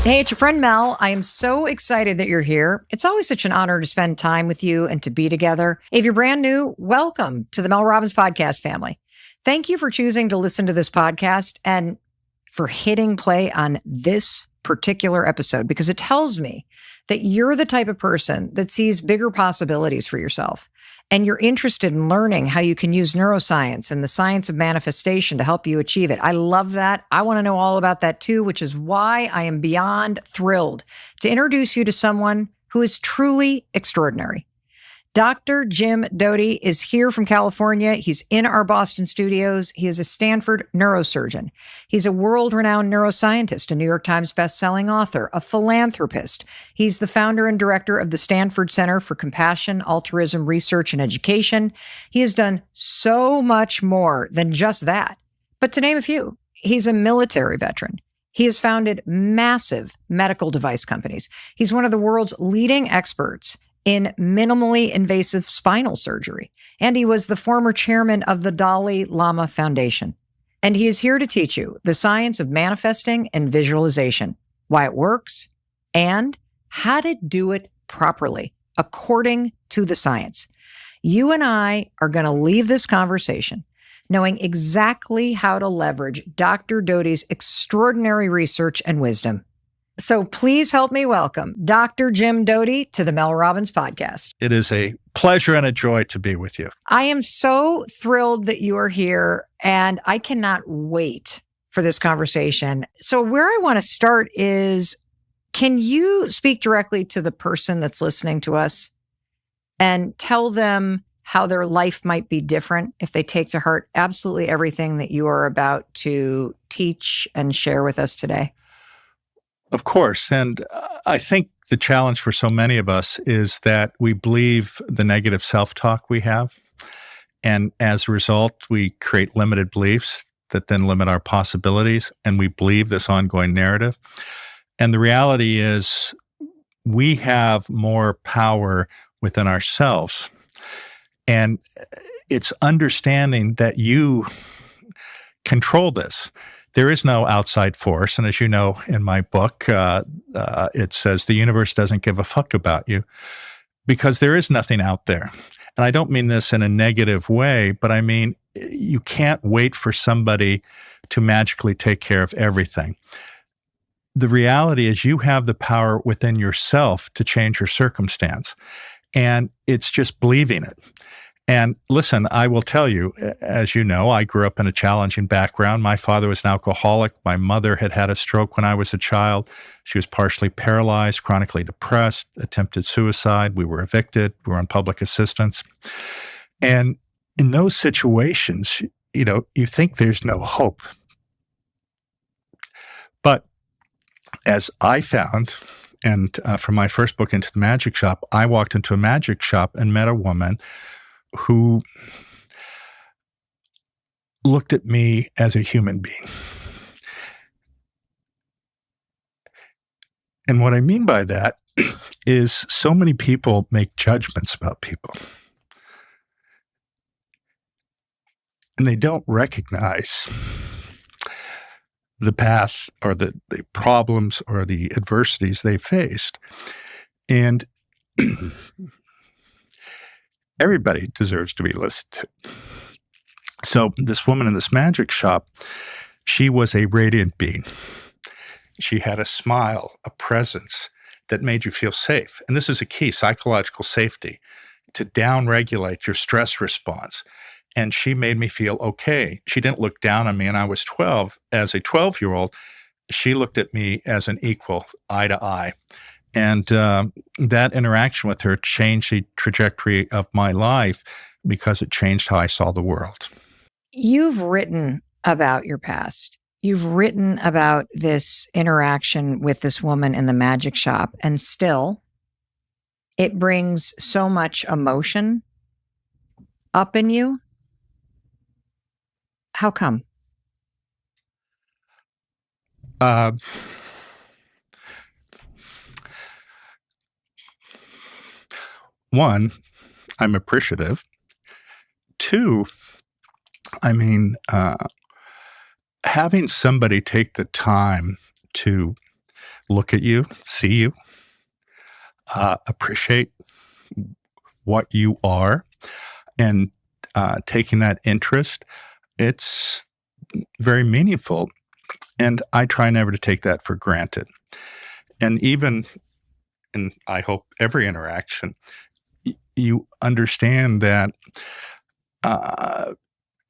Hey, it's your friend Mel. I am so excited that you're here. It's always such an honor to spend time with you and to be together. If you're brand new, welcome to the Mel Robbins podcast family. Thank you for choosing to listen to this podcast and for hitting play on this particular episode, because it tells me that you're the type of person that sees bigger possibilities for yourself. And you're interested in learning how you can use neuroscience and the science of manifestation to help you achieve it. I love that. I want to know all about that too, which is why I am beyond thrilled to introduce you to someone who is truly extraordinary. Dr. Jim Doty is here from California. He's in our Boston studios. He is a Stanford neurosurgeon. He's a world-renowned neuroscientist, a New York Times bestselling author, a philanthropist. He's the founder and director of the Stanford Center for Compassion, Altruism, Research, and Education. He has done so much more than just that. But to name a few, he's a military veteran. He has founded massive medical device companies. He's one of the world's leading experts in minimally invasive spinal surgery. And he was the former chairman of the Dalai Lama Foundation. And he is here to teach you the science of manifesting and visualization, why it works, and how to do it properly, according to the science. You and I are going to leave this conversation knowing exactly how to leverage Dr. Doty's extraordinary research and wisdom. So please help me welcome Dr. Jim Doty to the Mel Robbins podcast. It is a pleasure and a joy to be with you. I am so thrilled that you are here, and I cannot wait for this conversation. So where I want to start is, can you speak directly to the person that's listening to us and tell them how their life might be different if they take to heart absolutely everything that you are about to teach and share with us today? Of course. And I think the challenge for so many of us is that we believe the negative self-talk we have. And as a result, we create limited beliefs that then limit our possibilities. And we believe this ongoing narrative. And the reality is we have more power within ourselves. And it's understanding that you control this. There is no outside force. And as you know, in my book, it says the universe doesn't give a fuck about you because there is nothing out there. And I don't mean this in a negative way, but I mean, you can't wait for somebody to magically take care of everything. The reality is you have the power within yourself to change your circumstance. And it's just believing it. And listen, I will tell you, as you know, I grew up in a challenging background. My father was an alcoholic. My mother had had a stroke when I was a child. She was partially paralyzed, chronically depressed, attempted suicide. We were evicted. We were on public assistance. And in those situations, you think there's no hope. But as I found, and from my first book, Into the Magic Shop, I walked into a magic shop and met a woman who looked at me as a human being. And what I mean by that is so many people make judgments about people. And they don't recognize the path or the problems or the adversities they faced. And everybody deserves to be listened to. So this woman in this magic shop, she was a radiant being. She had a smile, a presence that made you feel safe. And this is a key, psychological safety, to downregulate your stress response. And she made me feel okay. She didn't look down on me, and I was 12. As a 12-year-old, she looked at me as an equal, eye to eye. And that interaction with her changed the trajectory of my life because it changed how I saw the world. You've written about your past. You've written about this interaction with this woman in the magic shop, and still it brings so much emotion up in you. How come? One, I'm appreciative. Two, having somebody take the time to look at you, see you, appreciate what you are, and taking that interest, it's very meaningful. And I try never to take that for granted. And even in, I hope, every interaction, you understand that a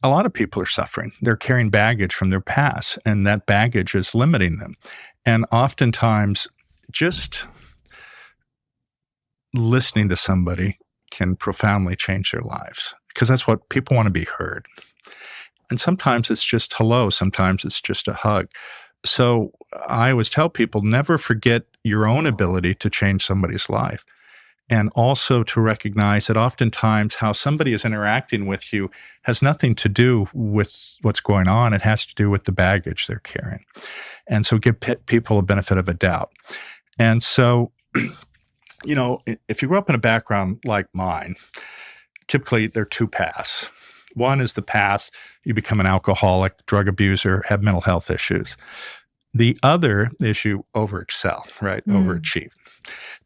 lot of people are suffering. They're carrying baggage from their past, and that baggage is limiting them. And oftentimes, just listening to somebody can profoundly change their lives, because that's what people want, to be heard. And sometimes it's just hello. Sometimes it's just a hug. So I always tell people, never forget your own ability to change somebody's life. And also to recognize that oftentimes how somebody is interacting with you has nothing to do with what's going on. It has to do with the baggage they're carrying. And so give people a benefit of a doubt. And so, you know, if you grow up in a background like mine, typically there are two paths. One is the path you become an alcoholic, drug abuser, have mental health issues. The other is you overexcel, right? Overachieve.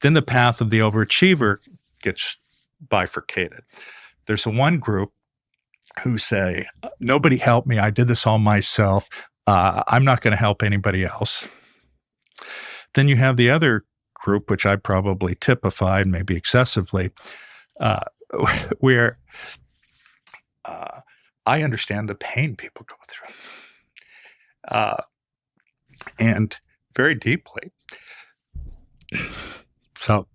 Then the path of the overachiever gets bifurcated. There's the one group who say, nobody helped me. I did this all myself. I'm not going to help anybody else. Then you have the other group, which I probably typified, maybe excessively, where I understand the pain people go through. And very deeply. So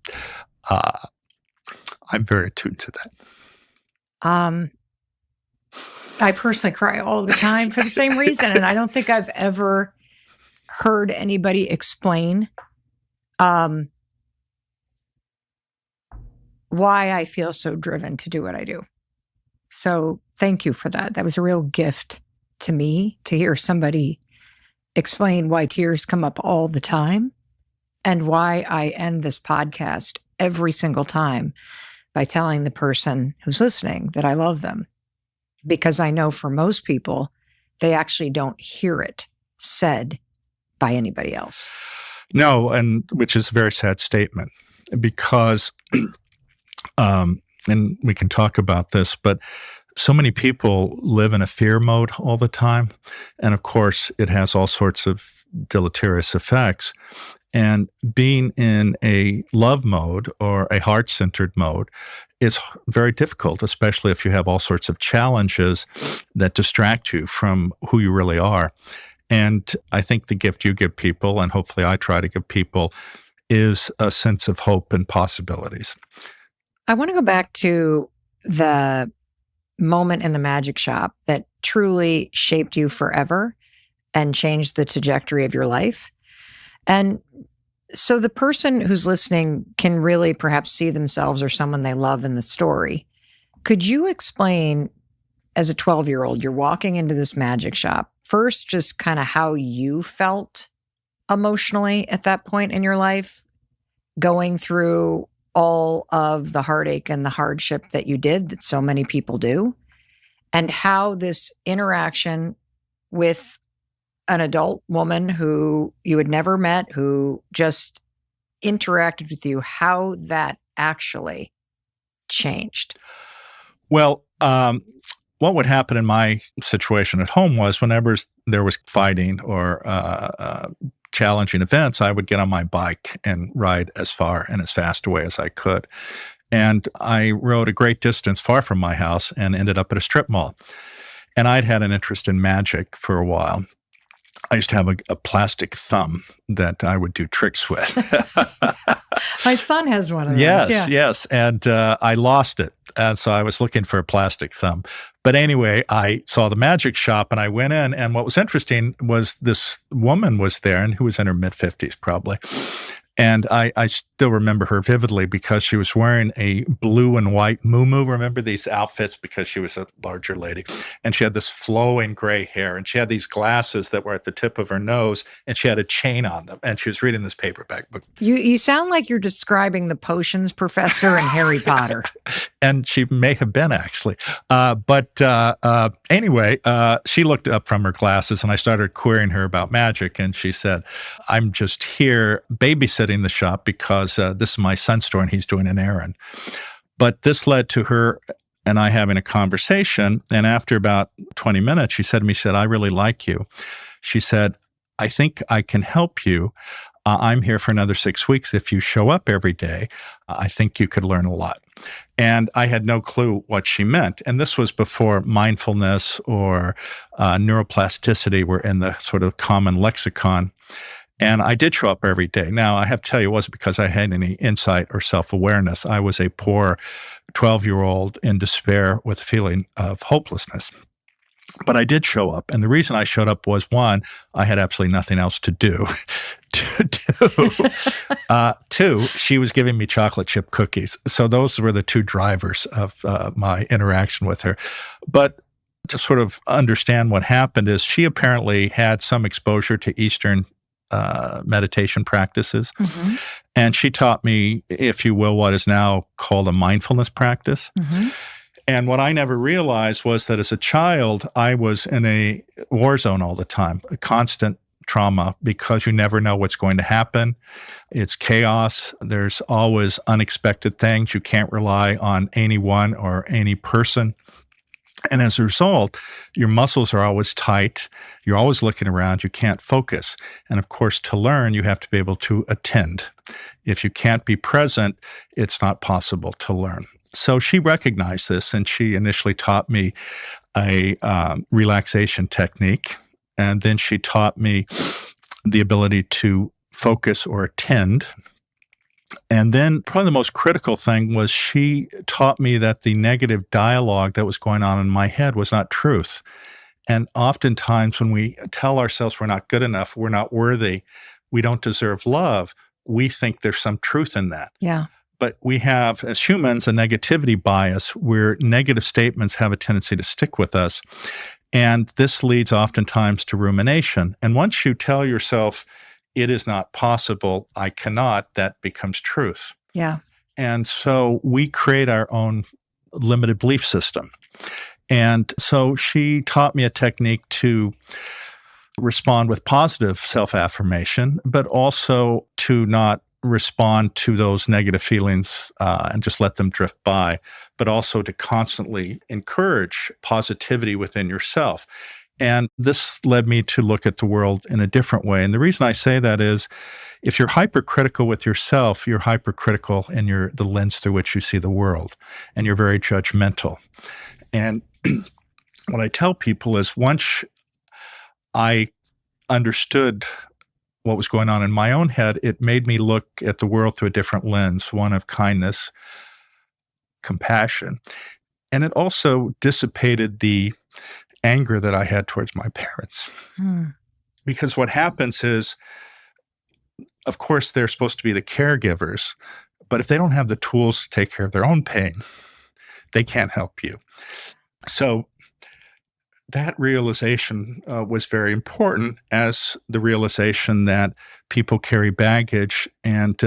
I'm very attuned to that. I personally cry all the time for the same reason. And I don't think I've ever heard anybody explain why I feel so driven to do what I do. So thank you for that. That was a real gift to me to hear somebody explain why tears come up all the time and why I end this podcast every single time by telling the person who's listening that I love them. Because I know for most people, they actually don't hear it said by anybody else. No, and which is a very sad statement because, and we can talk about this, but so many people live in a fear mode all the time. And of course, it has all sorts of deleterious effects. And being in a love mode or a heart-centered mode is very difficult, especially if you have all sorts of challenges that distract you from who you really are. And I think the gift you give people, and hopefully I try to give people, is a sense of hope and possibilities. I want to go back to the moment in the magic shop that truly shaped you forever and changed the trajectory of your life. And so the person who's listening can really perhaps see themselves or someone they love in the story. Could you explain, as a 12-year-old, you're walking into this magic shop, first just kind of how you felt emotionally at that point in your life, going through all of the heartache and the hardship that you did, that so many people do, and how this interaction with an adult woman who you had never met, who just interacted with you, how that actually changed? Well, what would happen in my situation at home was whenever there was fighting or challenging events, I would get on my bike and ride as far and as fast away as I could. And I rode a great distance far from my house and ended up at a strip mall. And I'd had an interest in magic for a while. I used to have a plastic thumb that I would do tricks with. My son has one of those. Yes. And I lost it. And so I was looking for a plastic thumb. But anyway, I saw the magic shop and I went in. And what was interesting was this woman was there, and who was in her mid-50s probably. And I still remember her vividly because she was wearing a blue and white muumuu. Remember these outfits? Because she was a larger lady. And she had this flowing gray hair. And she had these glasses that were at the tip of her nose. And she had a chain on them. And she was reading this paperback book. You sound like you're describing the potions professor in Harry Potter. And she may have been, actually. Anyway, she looked up from her glasses, and I started querying her about magic. And she said, I'm just here babysitting the shop because this is my son's store and he's doing an errand. But this led to her and I having a conversation. And after about 20 minutes, she said to me, I really like you. She said, I think I can help you. I'm here for another 6 weeks. If you show up every day, I think you could learn a lot. And I had no clue what she meant. And this was before mindfulness or neuroplasticity were in the sort of common lexicon. And I did show up every day. Now, I have to tell you, it wasn't because I had any insight or self-awareness. I was a poor 12-year-old in despair with a feeling of hopelessness. But I did show up. And the reason I showed up was, one, I had absolutely nothing else to do. Two, she was giving me chocolate chip cookies. So those were the two drivers of my interaction with her. But to sort of understand what happened is she apparently had some exposure to Eastern meditation practices. Mm-hmm. And she taught me, if you will, what is now called a mindfulness practice. Mm-hmm. And what I never realized was that as a child, I was in a war zone all the time, a constant trauma, because you never know what's going to happen. It's chaos. There's always unexpected things. You can't rely on anyone or any person. And as a result, your muscles are always tight. You're always looking around. You can't focus. And of course, to learn, you have to be able to attend. If you can't be present, it's not possible to learn. So she recognized this, and she initially taught me a relaxation technique. And then she taught me the ability to focus or attend. And then probably the most critical thing was she taught me that the negative dialogue that was going on in my head was not truth. And oftentimes when we tell ourselves we're not good enough, we're not worthy, we don't deserve love, we think there's some truth in that. Yeah. But we have, as humans, a negativity bias where negative statements have a tendency to stick with us. And this leads oftentimes to rumination. And once you tell yourself, it is not possible, I cannot, that becomes truth. Yeah. And so we create our own limited belief system. And so she taught me a technique to respond with positive self-affirmation, but also to not respond to those negative feelings and just let them drift by, but also to constantly encourage positivity within yourself. And this led me to look at the world in a different way. And the reason I say that is, if you're hypercritical with yourself, you're hypercritical in the lens through which you see the world, and you're very judgmental. And what I tell people is, once I understood what was going on in my own head, it made me look at the world through a different lens, one of kindness, compassion. And it also dissipated the anger that I had towards my parents. Because what happens is, of course, they're supposed to be the caregivers, but if they don't have the tools to take care of their own pain, they can't help you. So that realization was very important, as the realization that people carry baggage and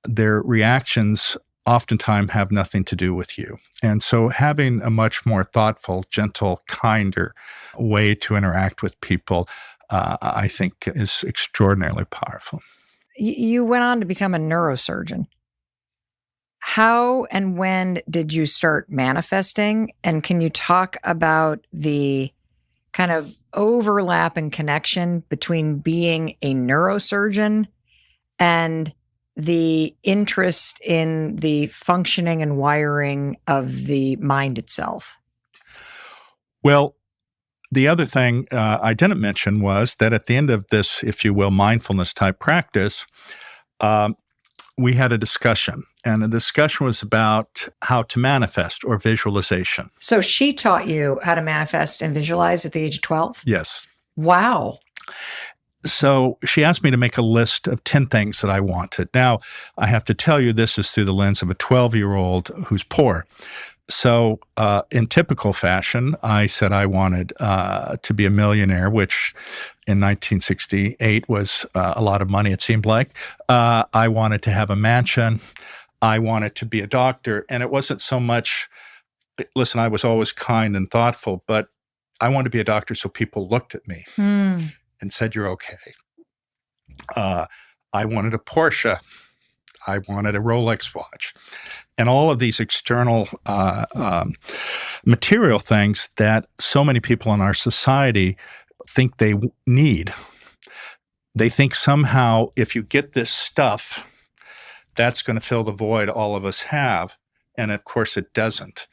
their reactions oftentimes have nothing to do with you. And so having a much more thoughtful, gentle, kinder way to interact with people, I think is extraordinarily powerful. You went on to become a neurosurgeon. How and when did you start manifesting? And can you talk about the kind of overlap and connection between being a neurosurgeon and the interest in the functioning and wiring of the mind itself? Well, the other thing I didn't mention was that at the end of this, if you will, mindfulness type practice, we had a discussion. And the discussion was about how to manifest, or visualization. So she taught you how to manifest and visualize at the age of 12? Yes. Wow. So she asked me to make a list of 10 things that I wanted. Now, I have to tell you, this is through the lens of a 12-year-old who's poor. So in typical fashion, I said I wanted to be a millionaire, which in 1968 was a lot of money, it seemed like. I wanted to have a mansion. I wanted to be a doctor. And it wasn't so much, listen, I was always kind and thoughtful, but I wanted to be a doctor so people looked at me and said, you're okay. I wanted a Porsche. I wanted a Rolex watch. And all of these external material things that so many people in our society think they need. They think somehow if you get this stuff, that's going to fill the void all of us have. And of course it doesn't.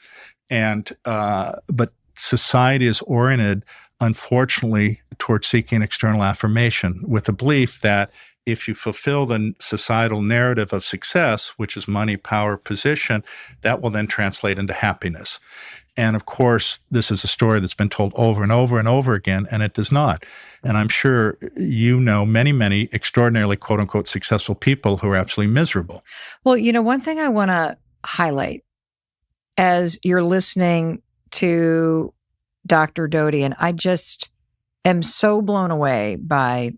And but society is oriented, unfortunately, towards seeking external affirmation with the belief that if you fulfill the societal narrative of success, which is money, power, position, that will then translate into happiness. And of course, this is a story that's been told over and over and over again, and it does not. And I'm sure you know many, many extraordinarily, quote unquote, successful people who are absolutely miserable. Well, you know, one thing I want to highlight as you're listening to Dr. Doty, and I just am so blown away by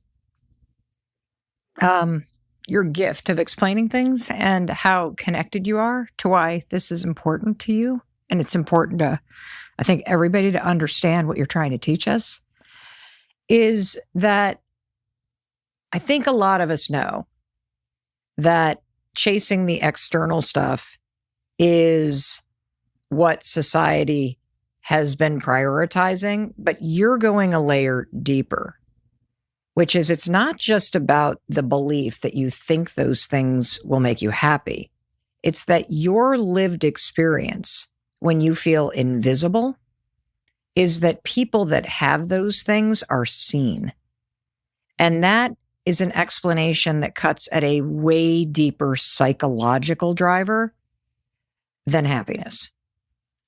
your gift of explaining things and how connected you are to why this is important to you. And it's important to, I think, everybody to understand what you're trying to teach us, is that I think a lot of us know that chasing the external stuff is what society has been prioritizing, but you're going a layer deeper, which is it's not just about the belief that you think those things will make you happy. It's that your lived experience when you feel invisible is that people that have those things are seen. And that is an explanation that cuts at a way deeper psychological driver than happiness.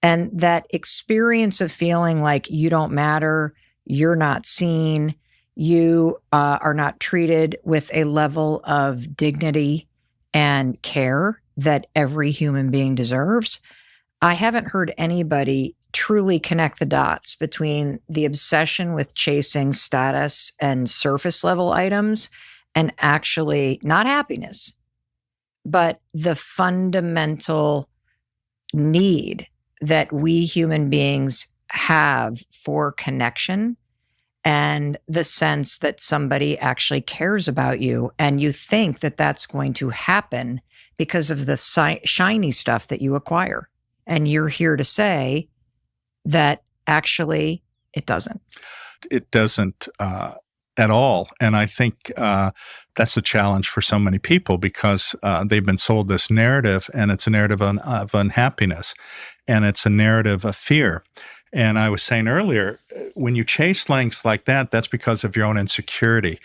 And that experience of feeling like you don't matter, you're not seen, you are not treated with a level of dignity and care that every human being deserves. I haven't heard anybody truly connect the dots between the obsession with chasing status and surface level items and actually not happiness, but the fundamental need that we human beings have for connection and the sense that somebody actually cares about you. And you think that that's going to happen because of the shiny stuff that you acquire. And you're here to say that actually it doesn't. It doesn't at all. And I think that's a challenge for so many people because they've been sold this narrative, and it's a narrative of unhappiness, and it's a narrative of fear. And I was saying earlier, when you chase things like that, that's because of your own insecurity.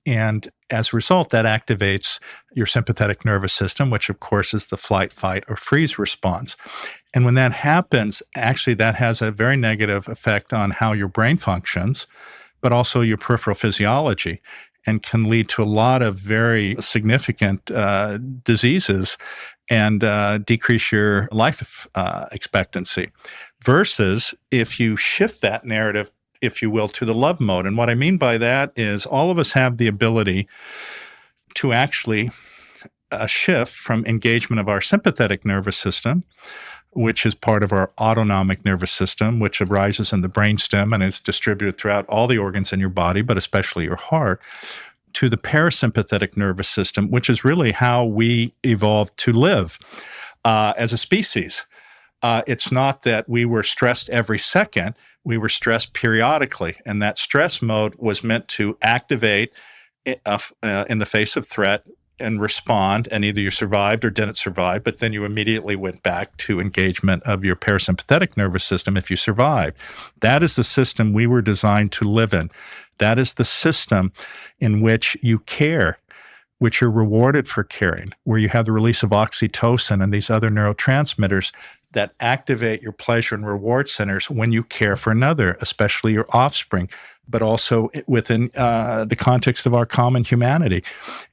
And as a result, that activates your sympathetic nervous system, which of course is the flight, fight, or freeze response. And when that happens, actually that has a very negative effect on how your brain functions, but also your peripheral physiology, and can lead to a lot of very significant diseases and decrease your life expectancy. Versus if you shift that narrative, if you will, to the love mode. And what I mean by that is all of us have the ability to actually shift from engagement of our sympathetic nervous system, which is part of our autonomic nervous system, which arises in the brainstem and is distributed throughout all the organs in your body, but especially your heart, to the parasympathetic nervous system, which is really how we evolved to live as a species. It's not that we were stressed every second. We were stressed periodically, and that stress mode was meant to activate in the face of threat and respond, and either you survived or didn't survive, but then you immediately went back to engagement of your parasympathetic nervous system if you survived. That is the system we were designed to live in. That is the system in which you care, which you're rewarded for caring, where you have the release of oxytocin and these other neurotransmitters that activate your pleasure and reward centers when you care for another, especially your offspring, but also within the context of our common humanity.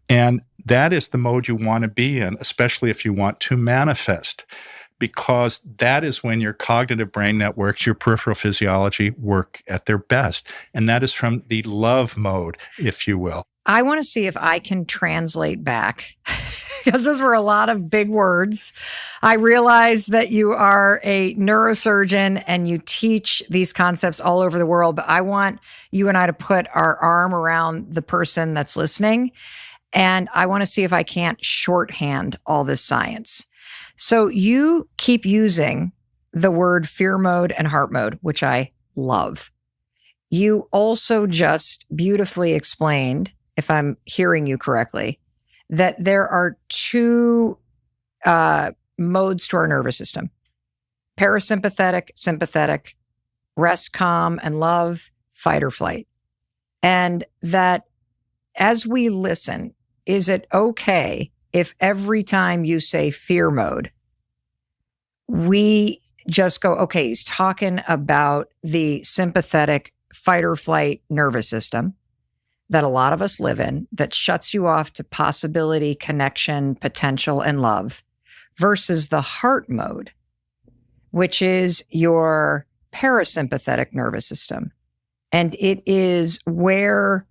And that is the mode you want to be in, especially if you want to manifest, because that is when your cognitive brain networks, your peripheral physiology work at their best. And that is from the love mode, if you will. I want to see if I can translate back, because those were a lot of big words. I realize that you are a neurosurgeon and you teach these concepts all over the world, but I want you and I to put our arm around the person that's listening. And I want to see if I can't shorthand all this science. So you keep using the word fear mode and heart mode, which I love. You also just beautifully explained, if I'm hearing you correctly, that there are two modes to our nervous system: parasympathetic, sympathetic, rest, calm, and love, fight or flight. And that as we listen, is it okay if every time you say fear mode, we just go, okay, he's talking about the sympathetic fight or flight nervous system that a lot of us live in, that shuts you off to possibility, connection, potential, and love, versus the heart mode, which is your parasympathetic nervous system. And it is where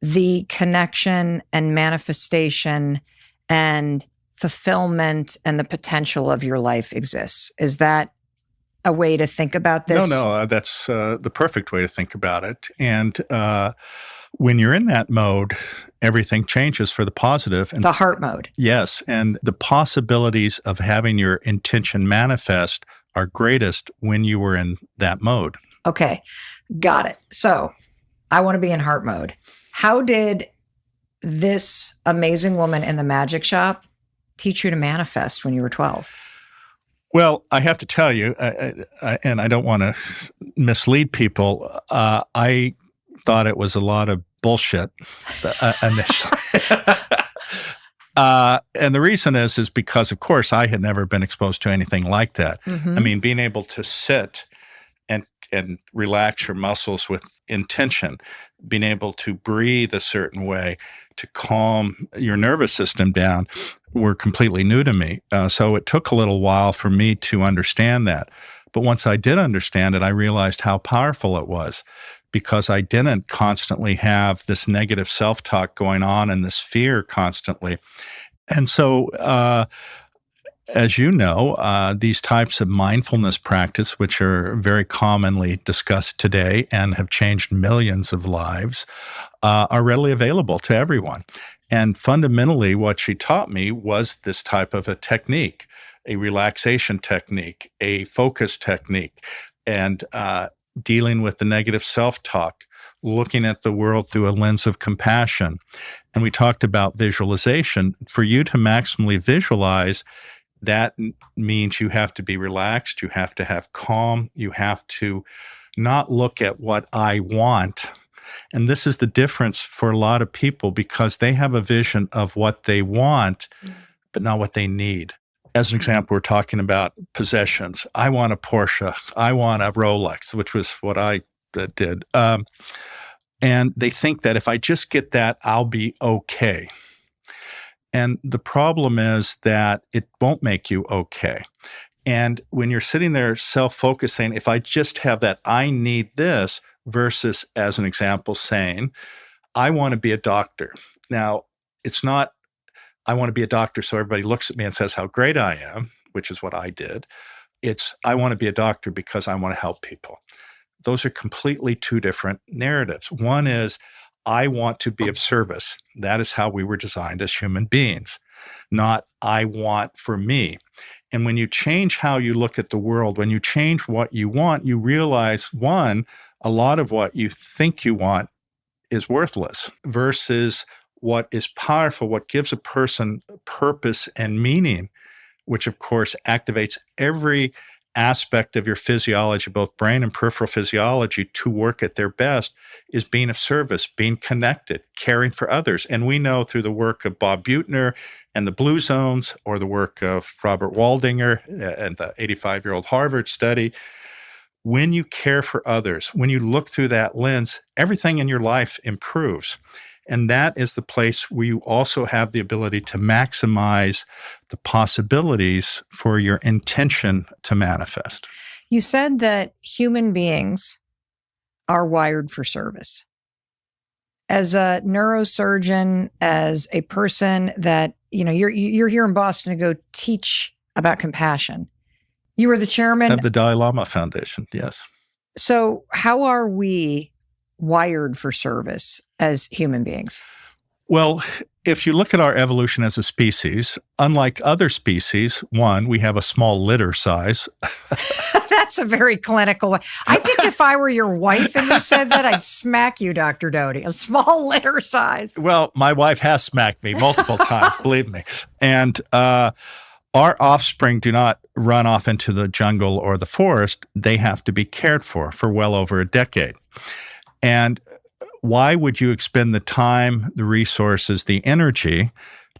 the connection and manifestation and fulfillment and the potential of your life exists. Is that a way to think about this? No, that's the perfect way to think about it. And when you're in that mode, everything changes for the positive. And the heart mode. Yes. And the possibilities of having your intention manifest are greatest when you were in that mode. Okay. Got it. So I want to be in heart mode. How did this amazing woman in the magic shop teach you to manifest when you were 12? Well, I have to tell you, and I don't want to mislead people, I thought it was a lot of bullshit initially. And the reason is because, of course, I had never been exposed to anything like that. Mm-hmm. I mean, being able to sit and relax your muscles with intention, being able to breathe a certain way to calm your nervous system down were completely new to me. So it took a little while for me to understand that. But once I did understand it, I realized how powerful it was, because I didn't constantly have this negative self-talk going on and this fear constantly. And so, as you know, these types of mindfulness practice, which are very commonly discussed today and have changed millions of lives, are readily available to everyone. And fundamentally, what she taught me was this type of a technique, a relaxation technique, a focus technique, and dealing with the negative self-talk, looking at the world through a lens of compassion. And we talked about visualization. For you to maximally visualize, that means you have to be relaxed, you have to have calm, you have to not look at what I want. And this is the difference for a lot of people, because they have a vision of what they want, but not what they need. As an example, we're talking about possessions. I want a Porsche. I want a Rolex, which was what I did. And they think that if I just get that, I'll be okay. And the problem is that it won't make you okay. And when you're sitting there self-focused saying, if I just have that, I need this, versus, as an example, saying, I want to be a doctor. Now, it's not, I want to be a doctor so everybody looks at me and says how great I am, which is what I did. It's, I want to be a doctor because I want to help people. Those are completely two different narratives. One is, I want to be of service. That is how we were designed as human beings, not I want for me. And when you change how you look at the world, when you change what you want, you realize, one, a lot of what you think you want is worthless, versus what is powerful, what gives a person purpose and meaning, which of course activates every aspect of your physiology, both brain and peripheral physiology, to work at their best is being of service, being connected, caring for others. And we know through the work of Bob Buettner and the Blue Zones, or the work of Robert Waldinger and the 85-year-old Harvard study, when you care for others, when you look through that lens, everything in your life improves. And that is the place where you also have the ability to maximize the possibilities for your intention to manifest. You said that human beings are wired for service. As a neurosurgeon, as a person that, you're here in Boston to go teach about compassion. You were the chairman of the Dalai Lama Foundation, yes. So how are we wired for service as human beings? Well, if you look at our evolution as a species, unlike other species, one, we have a small litter size. That's a very clinical way. I think if I were your wife and you said that, I'd smack you, Dr. Doty. A small litter size. Well, my wife has smacked me multiple times, believe me. And our offspring do not run off into the jungle or the forest. They have to be cared for well over a decade. And why would you expend the time, the resources, the energy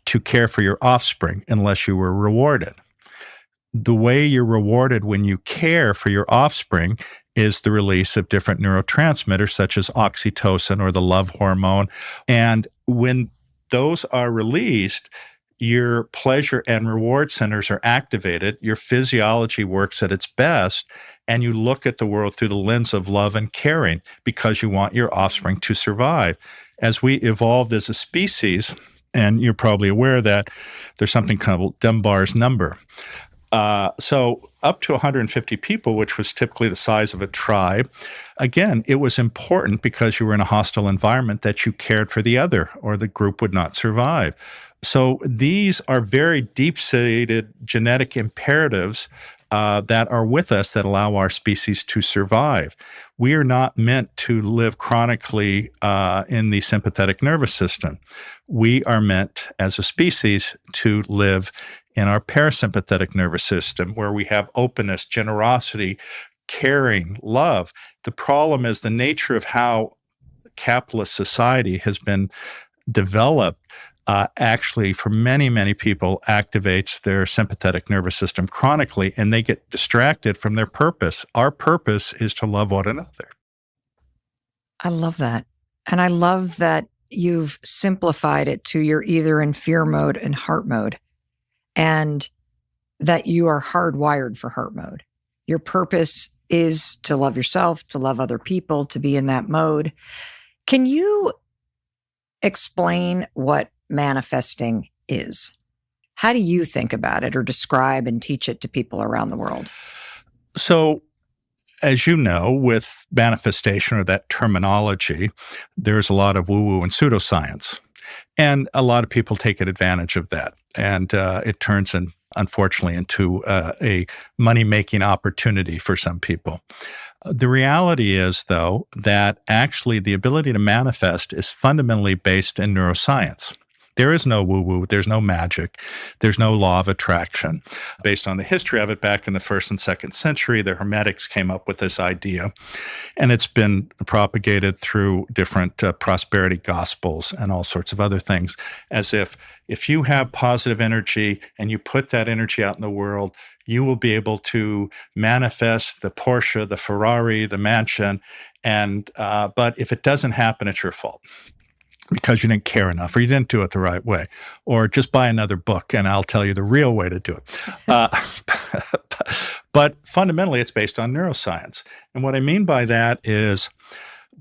to care for your offspring unless you were rewarded? The way you're rewarded when you care for your offspring is the release of different neurotransmitters such as oxytocin or the love hormone. And when those are released, your pleasure and reward centers are activated, your physiology works at its best, and you look at the world through the lens of love and caring because you want your offspring to survive. As we evolved as a species, and you're probably aware that there's something called Dunbar's number. So up to 150 people, which was typically the size of a tribe, again, it was important because you were in a hostile environment that you cared for the other or the group would not survive. So these are very deep-seated genetic imperatives that are with us that allow our species to survive. We are not meant to live chronically in the sympathetic nervous system. We are meant as a species to live in our parasympathetic nervous system where we have openness, generosity, caring, love. The problem is the nature of how capitalist society has been developed actually, for many, many people, activates their sympathetic nervous system chronically, and they get distracted from their purpose. Our purpose is to love one another. I love that. And I love that you've simplified it to you're either in fear mode and heart mode, and that you are hardwired for heart mode. Your purpose is to love yourself, to love other people, to be in that mode. Can you explain what manifesting is? How do you think about it or describe and teach it to people around the world? So, as you know, with manifestation or that terminology, there's a lot of woo-woo and pseudoscience. And a lot of people take advantage of that. And it turns, unfortunately, into a money-making opportunity for some people. The reality is, though, that actually the ability to manifest is fundamentally based in neuroscience. There is no woo-woo, there's no magic, there's no law of attraction. Based on the history of it, back in the 1st and 2nd century, the Hermetics came up with this idea, and it's been propagated through different prosperity gospels and all sorts of other things, as if you have positive energy and you put that energy out in the world, you will be able to manifest the Porsche, the Ferrari, the mansion, and but if it doesn't happen, it's your fault. Because you didn't care enough, or you didn't do it the right way, or just buy another book and I'll tell you the real way to do it. But fundamentally, it's based on neuroscience. And what I mean by that is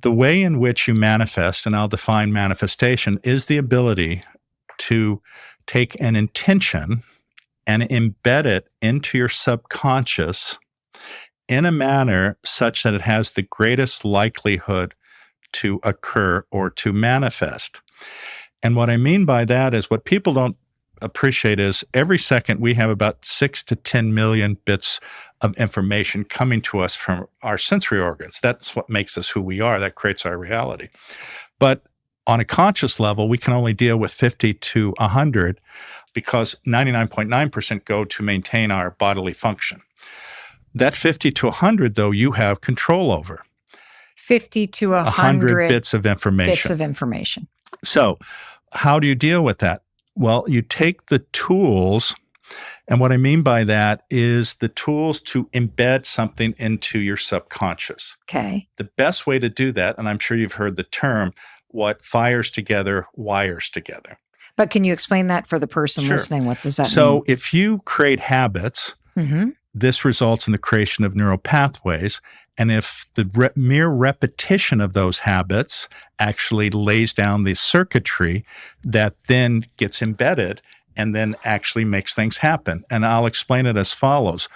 the way in which you manifest, and I'll define manifestation, is the ability to take an intention and embed it into your subconscious in a manner such that it has the greatest likelihood to occur or to manifest. And what I mean by that is what people don't appreciate is every second we have about 6 to 10 million bits of information coming to us from our sensory organs. That's what makes us who we are. That creates our reality. But on a conscious level, we can only deal with 50 to 100 because 99.9% go to maintain our bodily function. That 50 to 100, though, you have control over. 50 to 100 bits of information. Bits of information. So how do you deal with that? Well, you take the tools, and what I mean by that is the tools to embed something into your subconscious. Okay. The best way to do that, and I'm sure you've heard the term, what fires together, wires together. But can you explain that for the person Sure. listening? What does that mean? So if you create habits, Mm-hmm. this results in the creation of neural pathways. And if the mere repetition of those habits actually lays down the circuitry that then gets embedded and then actually makes things happen. And I'll explain it as follows.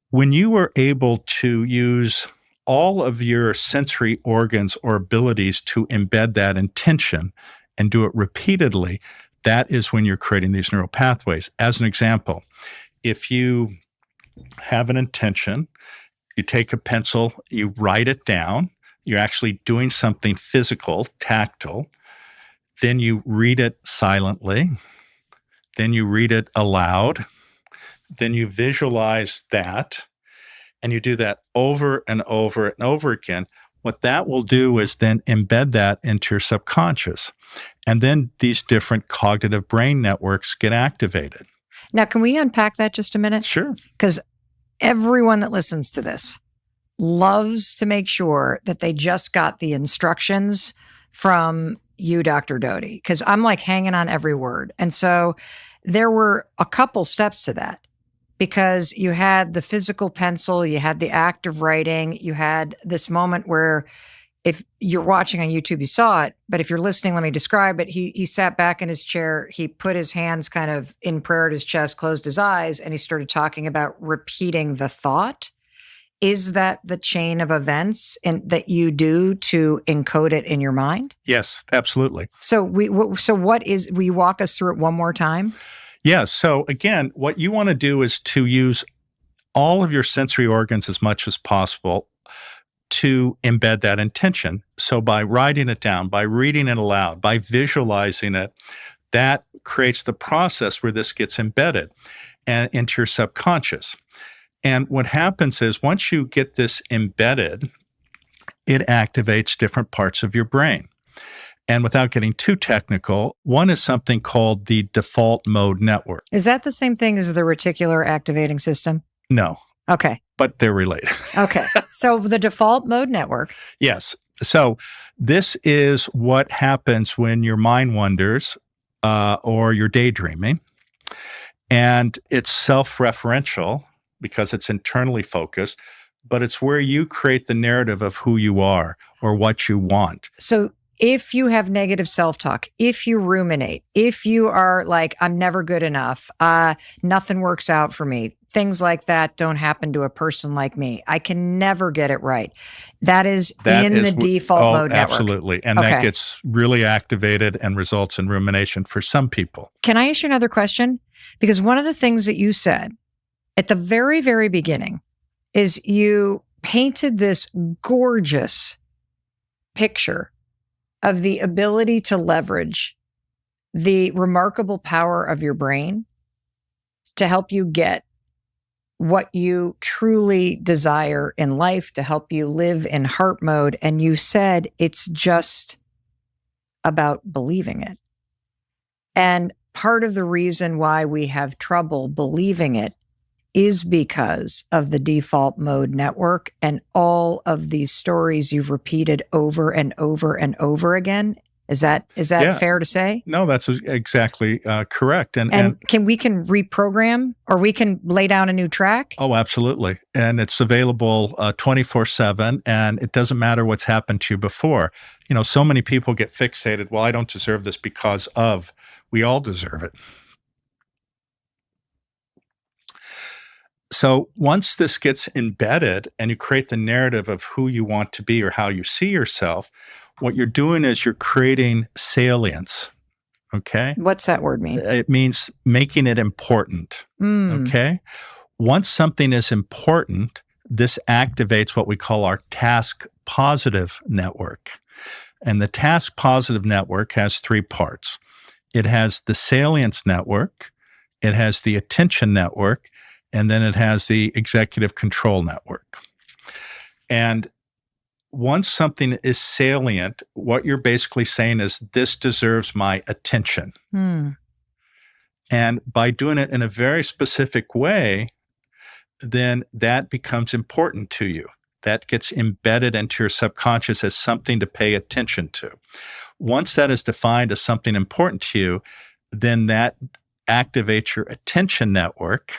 When you are able to use all of your sensory organs or abilities to embed that intention and do it repeatedly, that is when you're creating these neural pathways. As an example, if you have an intention, you take a pencil, you write it down, you're actually doing something physical, tactile, then you read it silently, then you read it aloud, then you visualize that, and you do that over and over and over again. What that will do is then embed that into your subconscious. And then these different cognitive brain networks get activated. Now, can we unpack that just a minute? Sure. Because everyone that listens to this loves to make sure that they just got the instructions from you, Dr. Doty, because I'm like hanging on every word. And so there were a couple steps to that, because you had the physical pencil, you had the act of writing, you had this moment where, if you're watching on YouTube, you saw it, but if you're listening, let me describe it. He sat back in his chair, he put his hands kind of in prayer at his chest, closed his eyes, and he started talking about repeating the thought. Is that the chain of events that you do to encode it in your mind? Yes, absolutely. So what is, will you walk us through it one more time? Yes. So again, what you want to do is to use all of your sensory organs as much as possible to embed that intention. So by writing it down, by reading it aloud, by visualizing it, that creates the process where this gets embedded and into your subconscious. And what happens is once you get this embedded, it activates different parts of your brain. And without getting too technical, one is something called the default mode network. Is that the same thing as the reticular activating system? No. Okay. But they're related. Okay. So the default mode network. Yes. So this is what happens when your mind wanders or you're daydreaming. And it's self-referential because it's internally focused, but it's where you create the narrative of who you are or what you want. So if you have negative self-talk, if you ruminate, if you are like, I'm never good enough, nothing works out for me, things like that don't happen to a person like me, I can never get it right. That is the default mode network. Absolutely. And that gets really activated and results in rumination for some people. Can I ask you another question? Because one of the things that you said at the very, very beginning is you painted this gorgeous picture of the ability to leverage the remarkable power of your brain to help you get what you truly desire in life, to help you live in heart mode. And you said it's just about believing it. And part of the reason why we have trouble believing it is because of the default mode network and all of these stories you've repeated over and over and over again. Is that fair to say? No, that's exactly correct. And we can reprogram, or we can lay down a new track? Oh, absolutely. And it's available 24/7, and it doesn't matter what's happened to you before. You know, so many people get fixated, well, I don't deserve this because of. We all deserve it. So once this gets embedded and you create the narrative of who you want to be or how you see yourself, what you're doing is you're creating salience, okay? What's that word mean? It means making it important, okay? Once something is important, this activates what we call our task positive network. And the task positive network has three parts. It has the salience network, it has the attention network, and then it has the executive control network. And once something is salient, what you're basically saying is, this deserves my attention. And by doing it in a very specific way, then that becomes important to you. That gets embedded into your subconscious as something to pay attention to. Once that is defined as something important to you, then that activates your attention network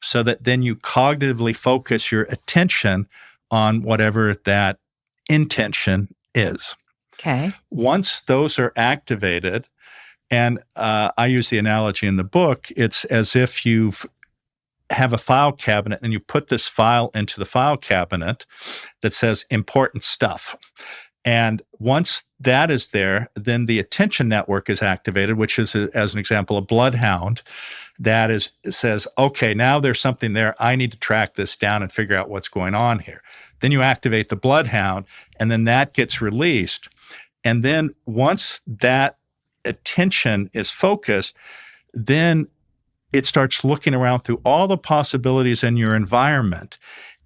so that then you cognitively focus your attention on whatever that intention is. Okay. Once those are activated, and I use the analogy in the book, it's as if you have a file cabinet and you put this file into the file cabinet that says important stuff. And once that is there, then the attention network is activated, which is, as an example, a bloodhound that says, okay, now there's something there. I need to track this down and figure out what's going on here. Then you activate the bloodhound, and then that gets released. And then once that attention is focused, then it starts looking around through all the possibilities in your environment.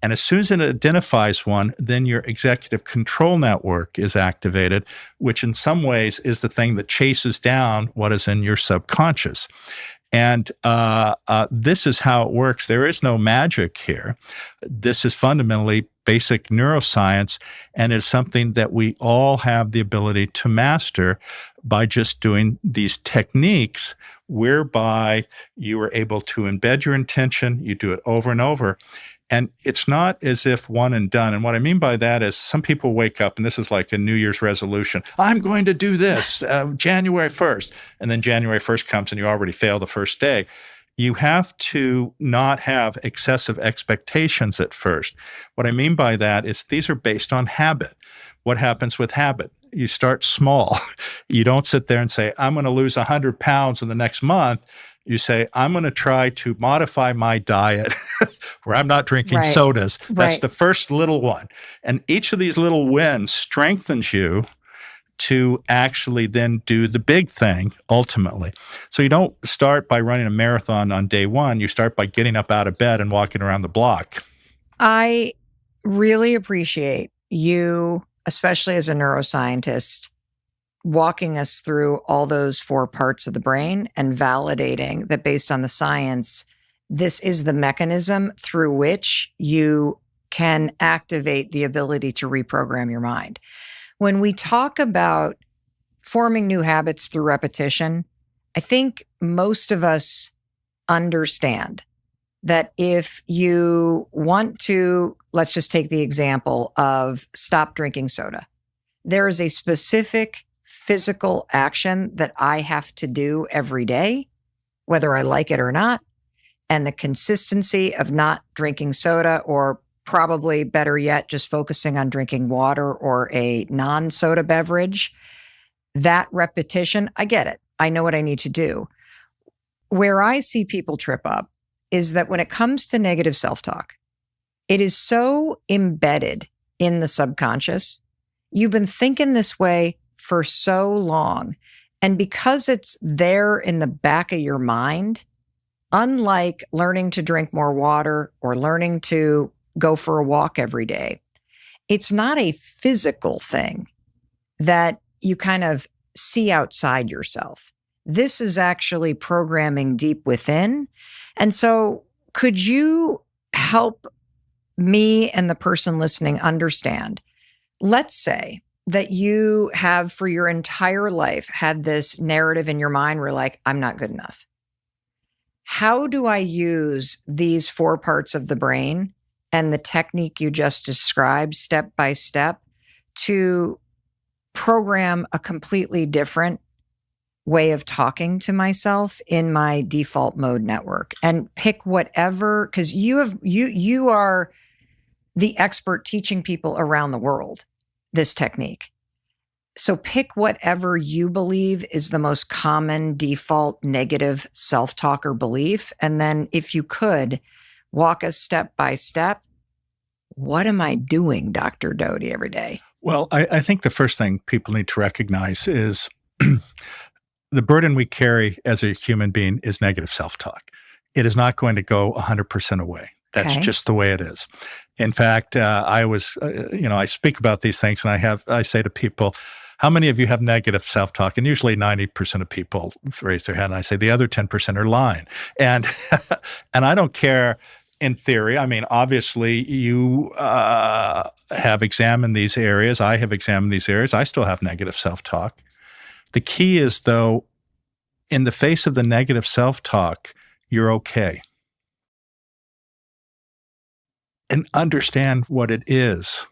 And as soon as it identifies one, then your executive control network is activated, which in some ways is the thing that chases down what is in your subconscious. And this is how it works. There is no magic here. This is fundamentally basic neuroscience, and it's something that we all have the ability to master by just doing these techniques whereby you are able to embed your intention, you do it over and over. And it's not as if one and done. And what I mean by that is some people wake up, and this is like a New Year's resolution. I'm going to do this January 1st. And then January 1st comes and you already fail the first day. You have to not have excessive expectations at first. What I mean by that is these are based on habit. What happens with habit? You start small. You don't sit there and say, I'm going to lose 100 pounds in the next month. You say, I'm going to try to modify my diet where I'm not drinking sodas. That's the first little one. And each of these little wins strengthens you to actually then do the big thing ultimately. So you don't start by running a marathon on day one. You start by getting up out of bed and walking around the block. I really appreciate you, especially as a neuroscientist, walking us through all those 4 parts of the brain and validating that based on the science, this is the mechanism through which you can activate the ability to reprogram your mind. When we talk about forming new habits through repetition, I think most of us understand that if you want to, let's just take the example of stop drinking soda. There is a specific physical action that I have to do every day, whether I like it or not. And the consistency of not drinking soda, or probably better yet, just focusing on drinking water or a non-soda beverage, that repetition, I get it. I know what I need to do. Where I see people trip up is that when it comes to negative self-talk, it is so embedded in the subconscious. You've been thinking this way for so long. And because it's there in the back of your mind, unlike learning to drink more water or learning to go for a walk every day, it's not a physical thing that you kind of see outside yourself. This is actually programming deep within. And so could you help me and the person listening understand? Let's say that you have for your entire life had this narrative in your mind where like, I'm not good enough. How do I use these 4 parts of the brain and the technique you just described step by step to program a completely different way of talking to myself in my default mode network, and pick whatever, because you are the expert teaching people around the world this technique. So pick whatever you believe is the most common default negative self-talk or belief. And then if you could walk us step by step, what am I doing, Dr. Doty, every day? Well, I think the first thing people need to recognize is the burden we carry as a human being is negative self-talk. it is not going to go 100% away. That's Okay. just the way it is. In fact, I speak about these things, and I say to people, how many of you have negative self-talk? And usually 90% of people raise their hand. And I say the other 10% are lying. And and I don't care in theory. I mean, obviously you have examined these areas. I have examined these areas. I still have negative self-talk. The key is, though, in the face of the negative self-talk, you're okay. And understand what it is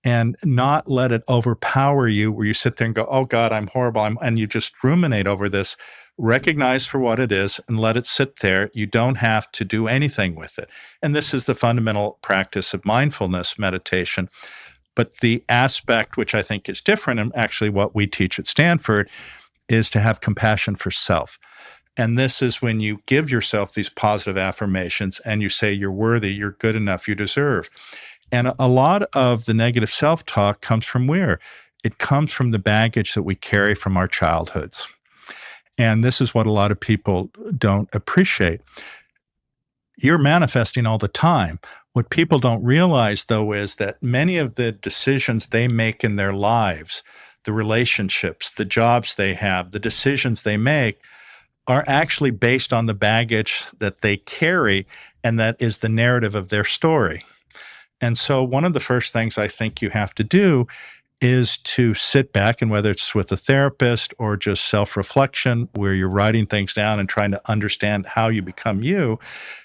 and not let it overpower you where you sit there and go, oh God, I'm horrible. And you just ruminate over this. Recognize for what it is and let it sit there. You don't have to do anything with it. And this is the fundamental practice of mindfulness meditation. But the aspect which I think is different, and actually what we teach at Stanford, is to have compassion for self. And this is when you give yourself these positive affirmations and you say you're worthy, you're good enough, you deserve. And a lot of the negative self-talk comes from where? It comes from the baggage that we carry from our childhoods. And this is what a lot of people don't appreciate. You're manifesting all the time. What people don't realize, though, is that many of the decisions they make in their lives, the relationships, the jobs they have, the decisions they make, are actually based on the baggage that they carry, and that is the narrative of their story. And so one of the first things I think you have to do is to sit back, and whether it's with a therapist or just self-reflection where you're writing things down and trying to understand how you become you,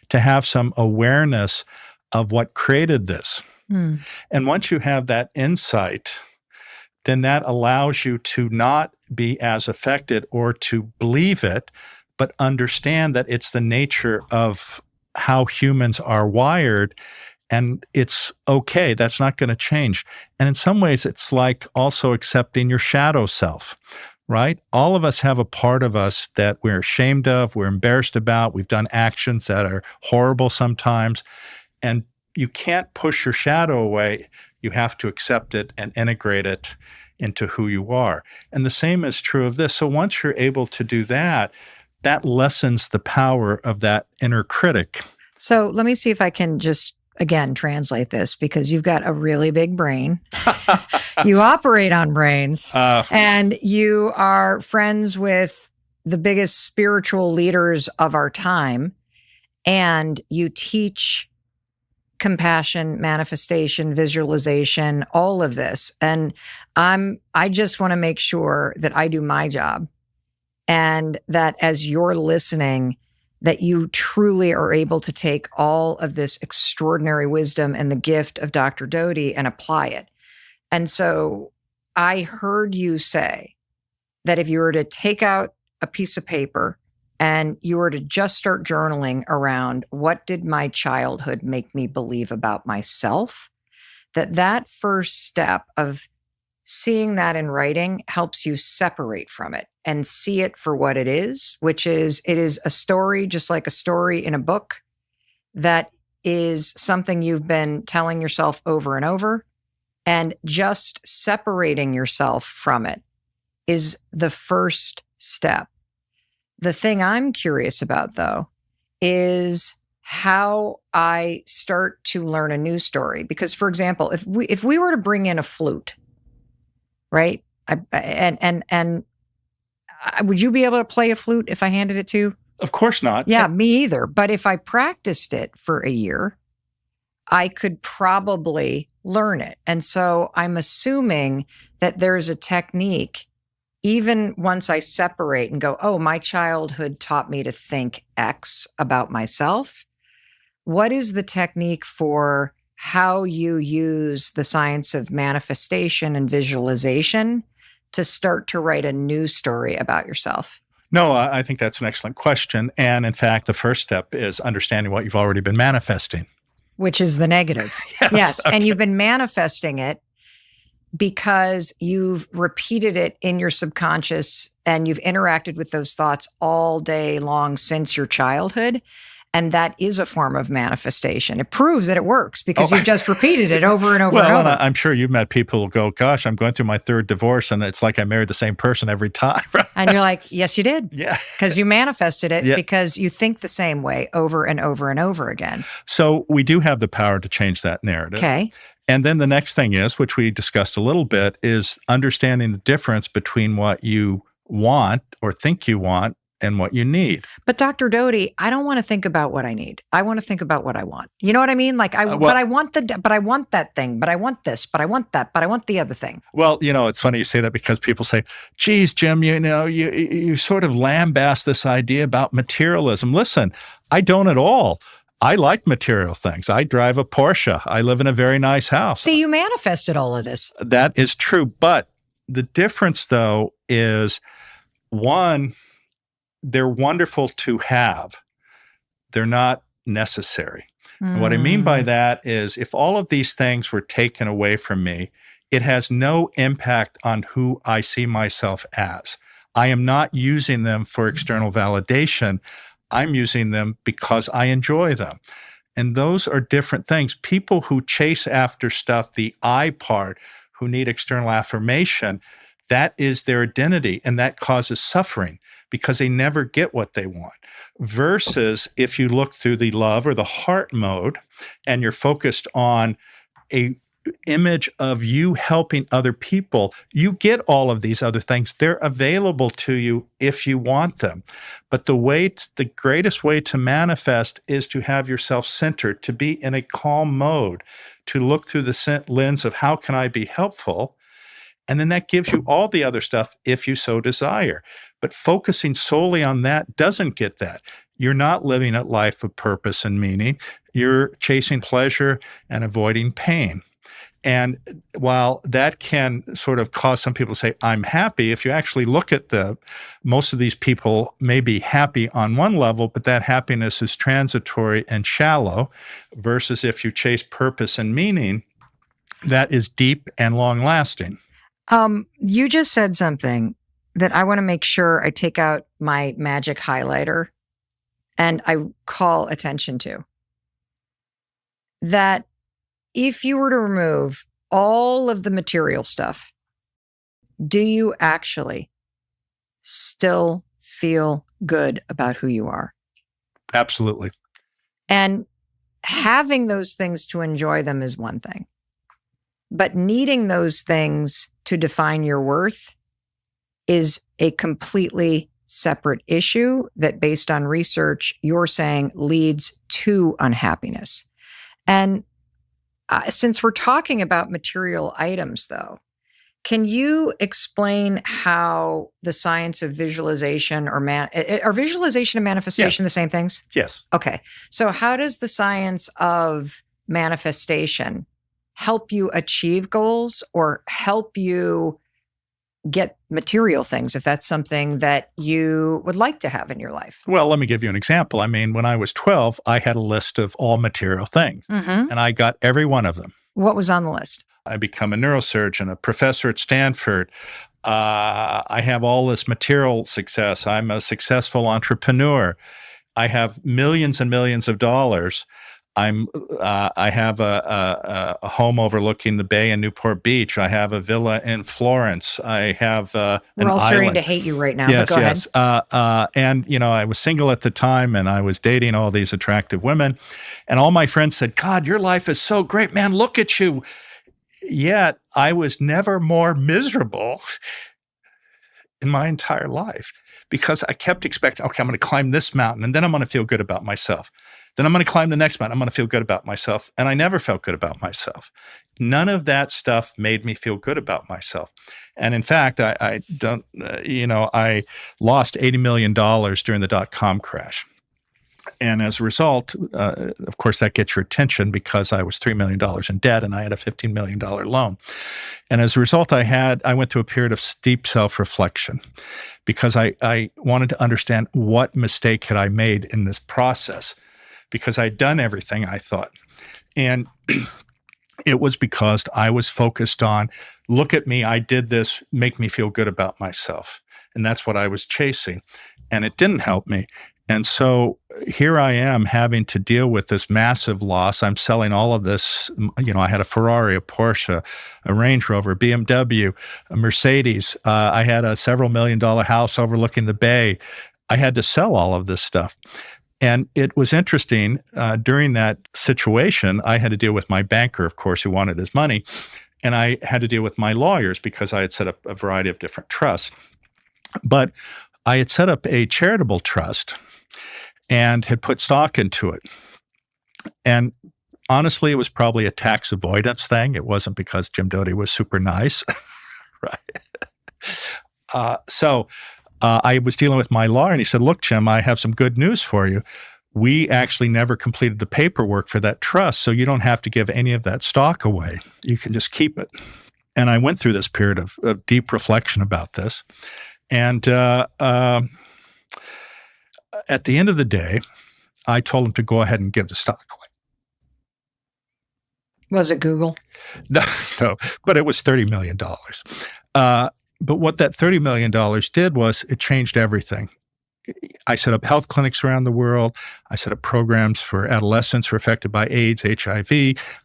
to have some awareness of what created this. And once you have that insight, then that allows you to not be as affected or to believe it, but understand that it's the nature of how humans are wired, and it's okay. That's not going to change. And in some ways, it's like also accepting your shadow self, right? All of us have a part of us that we're ashamed of, we're embarrassed about, we've done actions that are horrible sometimes, and you can't push your shadow away. You have to accept it and integrate it into who you are. And the same is true of this. So once you're able to do that, that lessens the power of that inner critic. So let me see if I can just, again, translate this, because you've got a really big brain. You operate on brains, and you are friends with the biggest spiritual leaders of our time, and you teach compassion, manifestation, visualization, all of this. And I just want to make sure that I do my job, and that as you're listening, that you truly are able to take all of this extraordinary wisdom and the gift of Dr. Doty and apply it. And so I heard you say that if you were to take out a piece of paper and you were to just start journaling around what did my childhood make me believe about myself, that first step of seeing that in writing helps you separate from it and see it for what it is, which is, it is a story, just like a story in a book, that is something you've been telling yourself over and over. And just separating yourself from it is the first step. The thing I'm curious about, though, is how I start to learn a new story. Because, for example, if we were to bring in a flute, right? Would you be able to play a flute if I handed it to you? Of course not. Yeah, me either. But if I practiced it for a year, I could probably learn it. And so I'm assuming that there's a technique, even once I separate and go, oh, my childhood taught me to think X about myself. What is the technique for how you use the science of manifestation and visualization to start to write a new story about yourself? No, I think that's an excellent question. And in fact, the first step is understanding what you've already been manifesting. Which is the negative. Yes. Okay. And you've been manifesting it because you've repeated it in your subconscious and you've interacted with those thoughts all day long since your childhood. And that is a form of manifestation. It proves that it works because you've just repeated it over and over and over. I'm sure you've met people who go, gosh, I'm going through my third divorce and it's like I married the same person every time. And you're like, yes, you did. Yeah. Because you manifested it because you think the same way over and over and over again. So we do have the power to change that narrative. Okay. And then the next thing is, which we discussed a little bit, is understanding the difference between what you want or think you want and what you need. But Dr. Doty, I don't want to think about what I need. I want to think about what I want. You know what I mean? Like, but I want that thing, but I want this, but I want that, but I want the other thing. Well, it's funny you say that because people say, geez, Jim, you sort of lambast this idea about materialism. Listen, I don't at all. I like material things. I drive a Porsche. I live in a very nice house. See, you manifested all of this. That is true. But the difference, though, is one, they're wonderful to have. They're not necessary. And what I mean by that is if all of these things were taken away from me, it has no impact on who I see myself as. I am not using them for external validation. I'm using them because I enjoy them. And those are different things. People who chase after stuff, the I part, who need external affirmation, that is their identity, and that causes suffering because they never get what they want. Versus if you look through the love or the heart mode and you're focused on a image of you helping other people, you get all of these other things. They're available to you if you want them. But the greatest way to manifest is to have yourself centered, to be in a calm mode, to look through the lens of how can I be helpful? And then that gives you all the other stuff if you so desire. But focusing solely on that doesn't get that. You're not living a life of purpose and meaning. You're chasing pleasure and avoiding pain. And while that can sort of cause some people to say, I'm happy, if you actually look at most of these people may be happy on one level, but that happiness is transitory and shallow, versus if you chase purpose and meaning, that is deep and long-lasting. You just said something that I want to make sure I take out my magic highlighter and I call attention to. That if you were to remove all of the material stuff, do you actually still feel good about who you are? Absolutely. And having those things to enjoy them is one thing. But needing those things to define your worth is a completely separate issue that, based on research, you're saying leads to unhappiness. And since we're talking about material items, though, can you explain how the science of visualization are visualization and manifestation the same things? Yes. Okay. So how does the science of manifestation help you achieve goals or help you get material things, if that's something that you would like to have in your life? Well, let me give you an example. I mean, when I was 12, I had a list of all material things, and I got every one of them. What was on the list? I become a neurosurgeon, a professor at Stanford. I have all this material success. I'm a successful entrepreneur. I have millions and millions of dollars. I have a home overlooking the bay in Newport Beach. I have a villa in Florence. I have an island. We're all starting to hate you right now. Yes, but go ahead. And I was single at the time, and I was dating all these attractive women, and all my friends said, "God, your life is so great, man! Look at you." Yet I was never more miserable in my entire life because I kept expecting, okay, I'm going to climb this mountain, and then I'm going to feel good about myself. Then I'm going to climb the next mountain. I'm going to feel good about myself. And I never felt good about myself. None of that stuff made me feel good about myself. And in fact, I lost $80 million during the dot-com crash. And as a result, of course, that gets your attention because I was $3 million in debt and I had a $15 million loan. And as a result, I went through a period of deep self-reflection because I wanted to understand what mistake had I made in this process, because I'd done everything, I thought. And it was because I was focused on, look at me, I did this, make me feel good about myself. And that's what I was chasing. And it didn't help me. And so here I am having to deal with this massive loss. I'm selling all of this. I had a Ferrari, a Porsche, a Range Rover, a BMW, a Mercedes. I had a several $1,000,000 house overlooking the bay. I had to sell all of this stuff. And it was interesting. During that situation, I had to deal with my banker, of course, who wanted his money. And I had to deal with my lawyers because I had set up a variety of different trusts. But I had set up a charitable trust and had put stock into it. And honestly, it was probably a tax avoidance thing. It wasn't because Jim Doty was super nice. Right. So I was dealing with my lawyer, and he said, look, Jim, I have some good news for you. We actually never completed the paperwork for that trust, so you don't have to give any of that stock away. You can just keep it. And I went through this period of deep reflection about this. And at the end of the day, I told him to go ahead and give the stock away. Was it Google? No, but it was $30 million. But what that $30 million did was it changed everything. I set up health clinics around the world. I set up programs for adolescents who are affected by AIDS, HIV.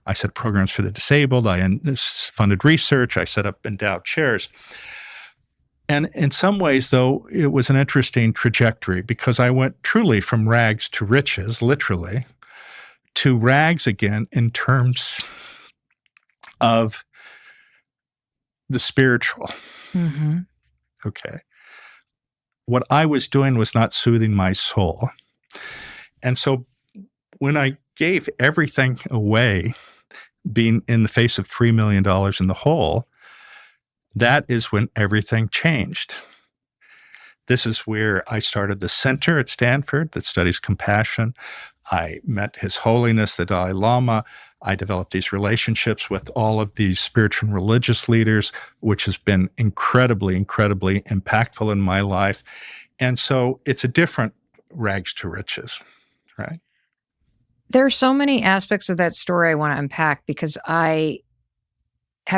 I set up programs for the disabled. I funded research. I set up endowed chairs. And in some ways, though, it was an interesting trajectory because I went truly from rags to riches, literally, to rags again in terms of the spiritual. Mm-hmm. Okay. What I was doing was not soothing my soul. And so when I gave everything away, being in the face of $3 million in the hole, that is when everything changed. This is where I started the center at Stanford that studies compassion. I met His Holiness, the Dalai Lama. I developed these relationships with all of these spiritual and religious leaders, which has been incredibly, incredibly impactful in my life. And so it's a different rags to riches, right? There are so many aspects of that story I want to unpack because I've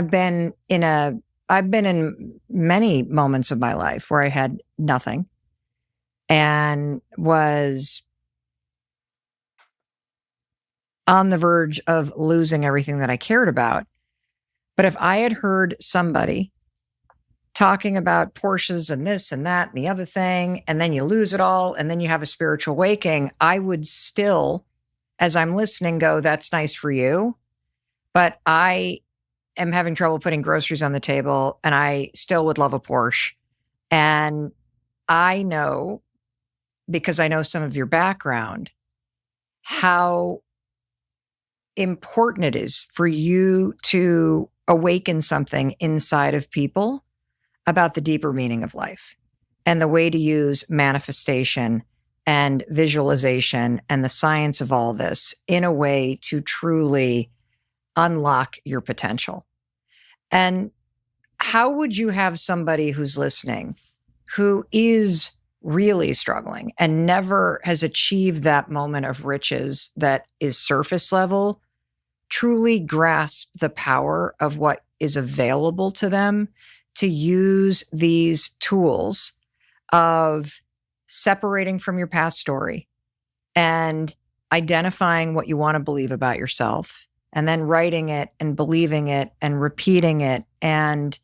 been in many moments of my life where I had nothing and was on the verge of losing everything that I cared about. But if I had heard somebody talking about Porsches and this and that and the other thing, and then you lose it all, and then you have a spiritual awakening, I would still, as I'm listening, go, that's nice for you. But I am having trouble putting groceries on the table, and I still would love a Porsche. And I know, because I know some of your background, how important it is for you to awaken something inside of people about the deeper meaning of life and the way to use manifestation and visualization and the science of all this in a way to truly unlock your potential. And how would you have somebody who's listening who is really struggling and never has achieved that moment of riches that is surface level truly grasp the power of what is available to them to use these tools of separating from your past story and identifying what you want to believe about yourself, and then writing it and believing it and repeating it and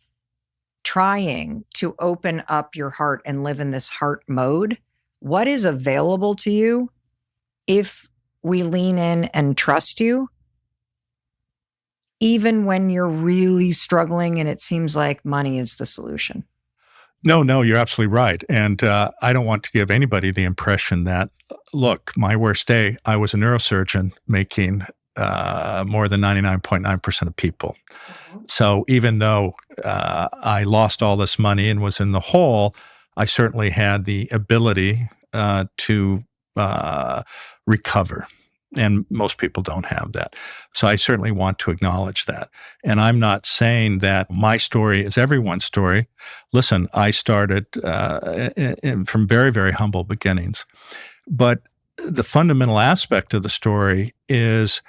trying to open up your heart and live in this heart mode? What is available to you if we lean in and trust you, even when you're really struggling and it seems like money is the solution? No, you're absolutely right. And I don't want to give anybody the impression that, look, my worst day, I was a neurosurgeon making more than 99.9% of people. Mm-hmm. So even though I lost all this money and was in the hole, I certainly had the ability to recover. And most people don't have that. So I certainly want to acknowledge that. And I'm not saying that my story is everyone's story. Listen, I started from very, very humble beginnings. But the fundamental aspect of the story is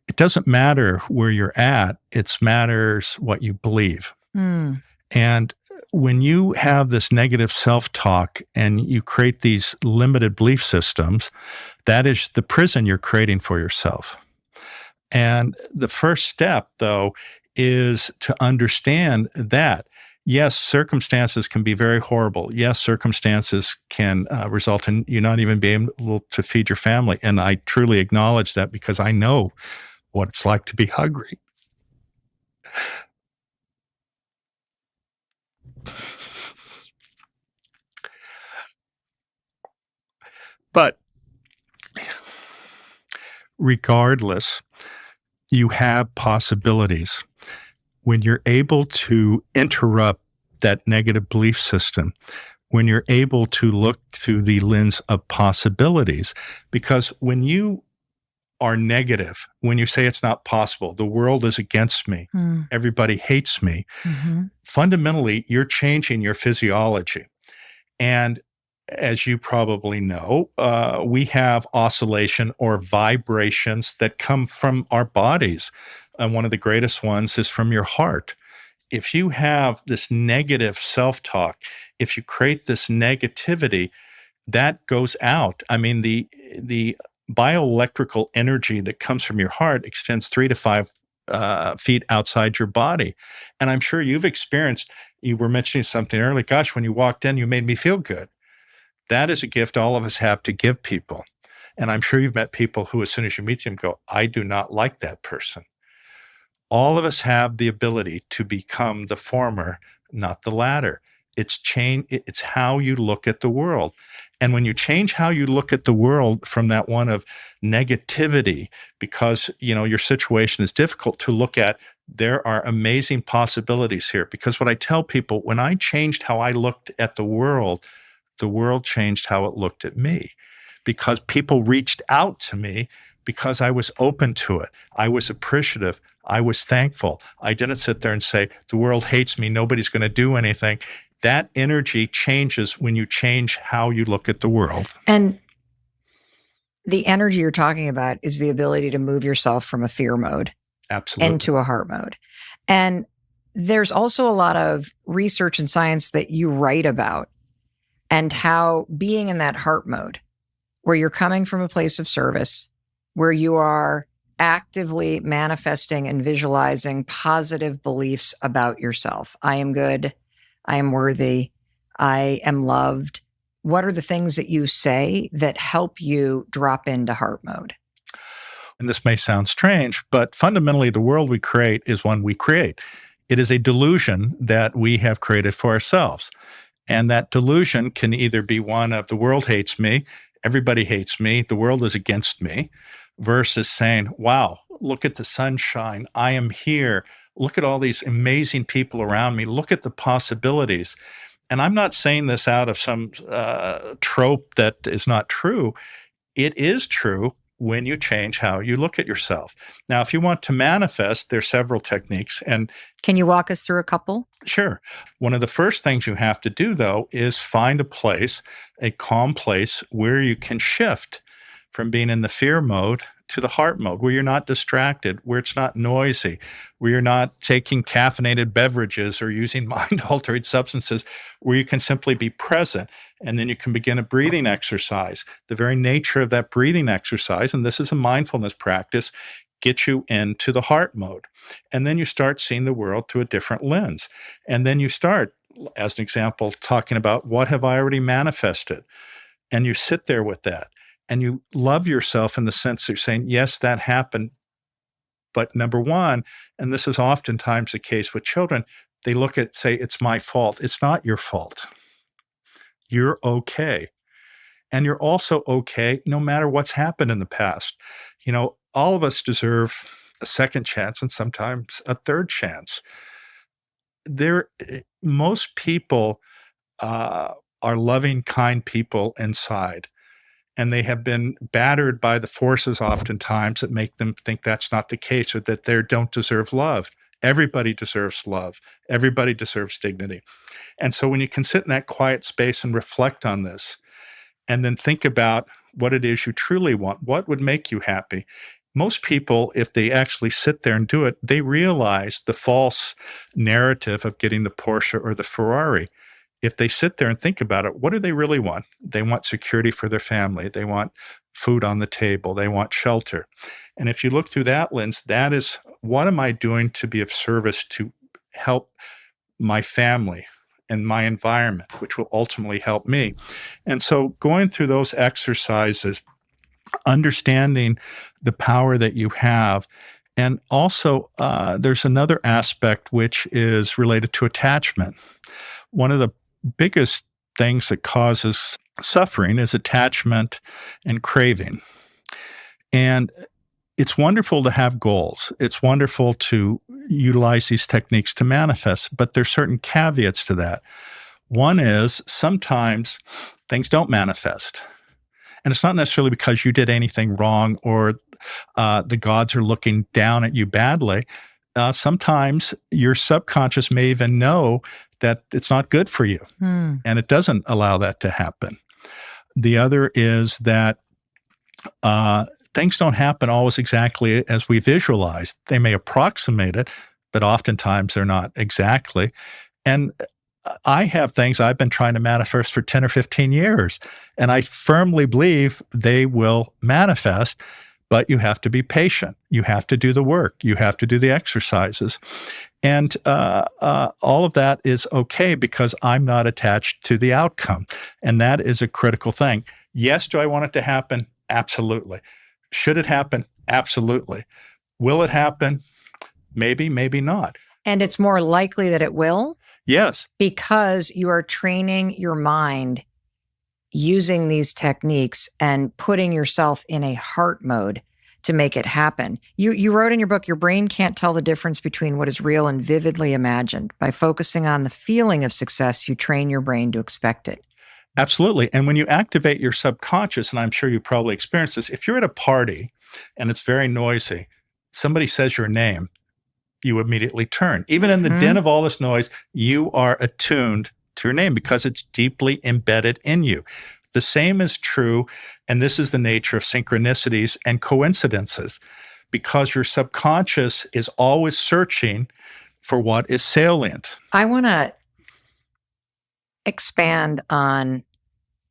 it doesn't matter where you're at. It matters what you believe. Mm. And when you have this negative self-talk and you create these limited belief systems, that is the prison you're creating for yourself. And the first step, though, is to understand that, yes, circumstances can be very horrible. Yes, circumstances can result in you not even being able to feed your family. And I truly acknowledge that because I know what it's like to be hungry. But regardless, you have possibilities. When you're able to interrupt that negative belief system, when you're able to look through the lens of possibilities, because when you are negative, when you say it's not possible, the world is against me, everybody hates me, fundamentally, you're changing your physiology. And as you probably know, we have oscillation or vibrations that come from our bodies. And one of the greatest ones is from your heart. If you have this negative self-talk, if you create this negativity, that goes out. I mean, the bioelectrical energy that comes from your heart extends 3 to 5 feet outside your body. And I'm sure you've experienced, you were mentioning something earlier, gosh, when you walked in, you made me feel good. That is a gift all of us have to give people. And I'm sure you've met people who, as soon as you meet them, go, I do not like that person. All of us have the ability to become the former, not the latter. It's how you look at the world. And when you change how you look at the world from that one of negativity, because your situation is difficult, to look at, there are amazing possibilities here. Because what I tell people, when I changed how I looked at the world changed how it looked at me, because people reached out to me because I was open to it. I was appreciative. I was thankful. I didn't sit there and say, the world hates me, nobody's going to do anything. That energy changes when you change how you look at the world. And the energy you're talking about is the ability to move yourself from a fear mode into a heart mode. And there's also a lot of research and science that you write about, and how being in that heart mode, where you're coming from a place of service, where you are actively manifesting and visualizing positive beliefs about yourself. I am good. I am worthy. I am loved. What are the things that you say that help you drop into heart mode? And this may sound strange, but fundamentally, the world we create is one we create. It is a delusion that we have created for ourselves. And that delusion can either be one of the world hates me, everybody hates me, the world is against me, versus saying, wow, look at the sunshine, I am here, look at all these amazing people around me, look at the possibilities. And I'm not saying this out of some trope that is not true. It is true when you change how you look at yourself. Now, if you want to manifest, there are several techniques. And can you walk us through a couple? Sure. One of the first things you have to do, though, is find a calm place where you can shift from being in the fear mode to the heart mode, where you're not distracted, where it's not noisy, where you're not taking caffeinated beverages or using mind-altering substances, where you can simply be present. And then you can begin a breathing exercise. The very nature of that breathing exercise, and this is a mindfulness practice, gets you into the heart mode. And then you start seeing the world through a different lens. And then you start, as an example, talking about what have I already manifested? And you sit there with that. And you love yourself in the sense that you're saying, yes, that happened. But number one, and this is oftentimes the case with children, they look at, say, it's my fault. It's not your fault. You're okay. And you're also okay no matter what's happened in the past. All of us deserve a second chance and sometimes a third chance. Most people are loving, kind people inside. And they have been battered by the forces oftentimes that make them think that's not the case, or that they don't deserve love. Everybody deserves love. Everybody deserves dignity. And so when you can sit in that quiet space and reflect on this, and then think about what it is you truly want, what would make you happy, most people, if they actually sit there and do it, they realize the false narrative of getting the Porsche or the Ferrari. If they sit there and think about it, what do they really want? They want security for their family. They want food on the table. They want shelter. And if you look through that lens, that is, what am I doing to be of service to help my family and my environment, which will ultimately help me? And so going through those exercises, understanding the power that you have. And also, there's another aspect which is related to attachment. One of the biggest things that causes suffering is attachment and craving. And it's wonderful to have goals. It's wonderful to utilize these techniques to manifest, but there's certain caveats to that. One is sometimes things don't manifest. And it's not necessarily because you did anything wrong or the gods are looking down at you badly. Sometimes your subconscious may even know that it's not good for you, and it doesn't allow that to happen. The other is that things don't happen always exactly as we visualize. They may approximate it, but oftentimes they're not exactly. And I have things I've been trying to manifest for 10 or 15 years, and I firmly believe they will manifest, but you have to be patient. You have to do the work. You have to do the exercises. And all of that is okay because I'm not attached to the outcome. And that is a critical thing. Yes, do I want it to happen? Absolutely. Should it happen? Absolutely. Will it happen? Maybe, maybe not. And it's more likely that it will? Yes. Because you are training your mind using these techniques and putting yourself in a heart mode to make it happen. You wrote in your book, your brain can't tell the difference between what is real and vividly imagined. By focusing on the feeling of success, you train your brain to expect it. Absolutely. And when you activate your subconscious, and I'm sure you probably experienced this, if you're at a party and it's very noisy, somebody says your name, you immediately turn. Even in the din of all this noise, you are attuned to your name because it's deeply embedded in you. The same is true, and this is the nature of synchronicities and coincidences, because your subconscious is always searching for what is salient. I want to expand on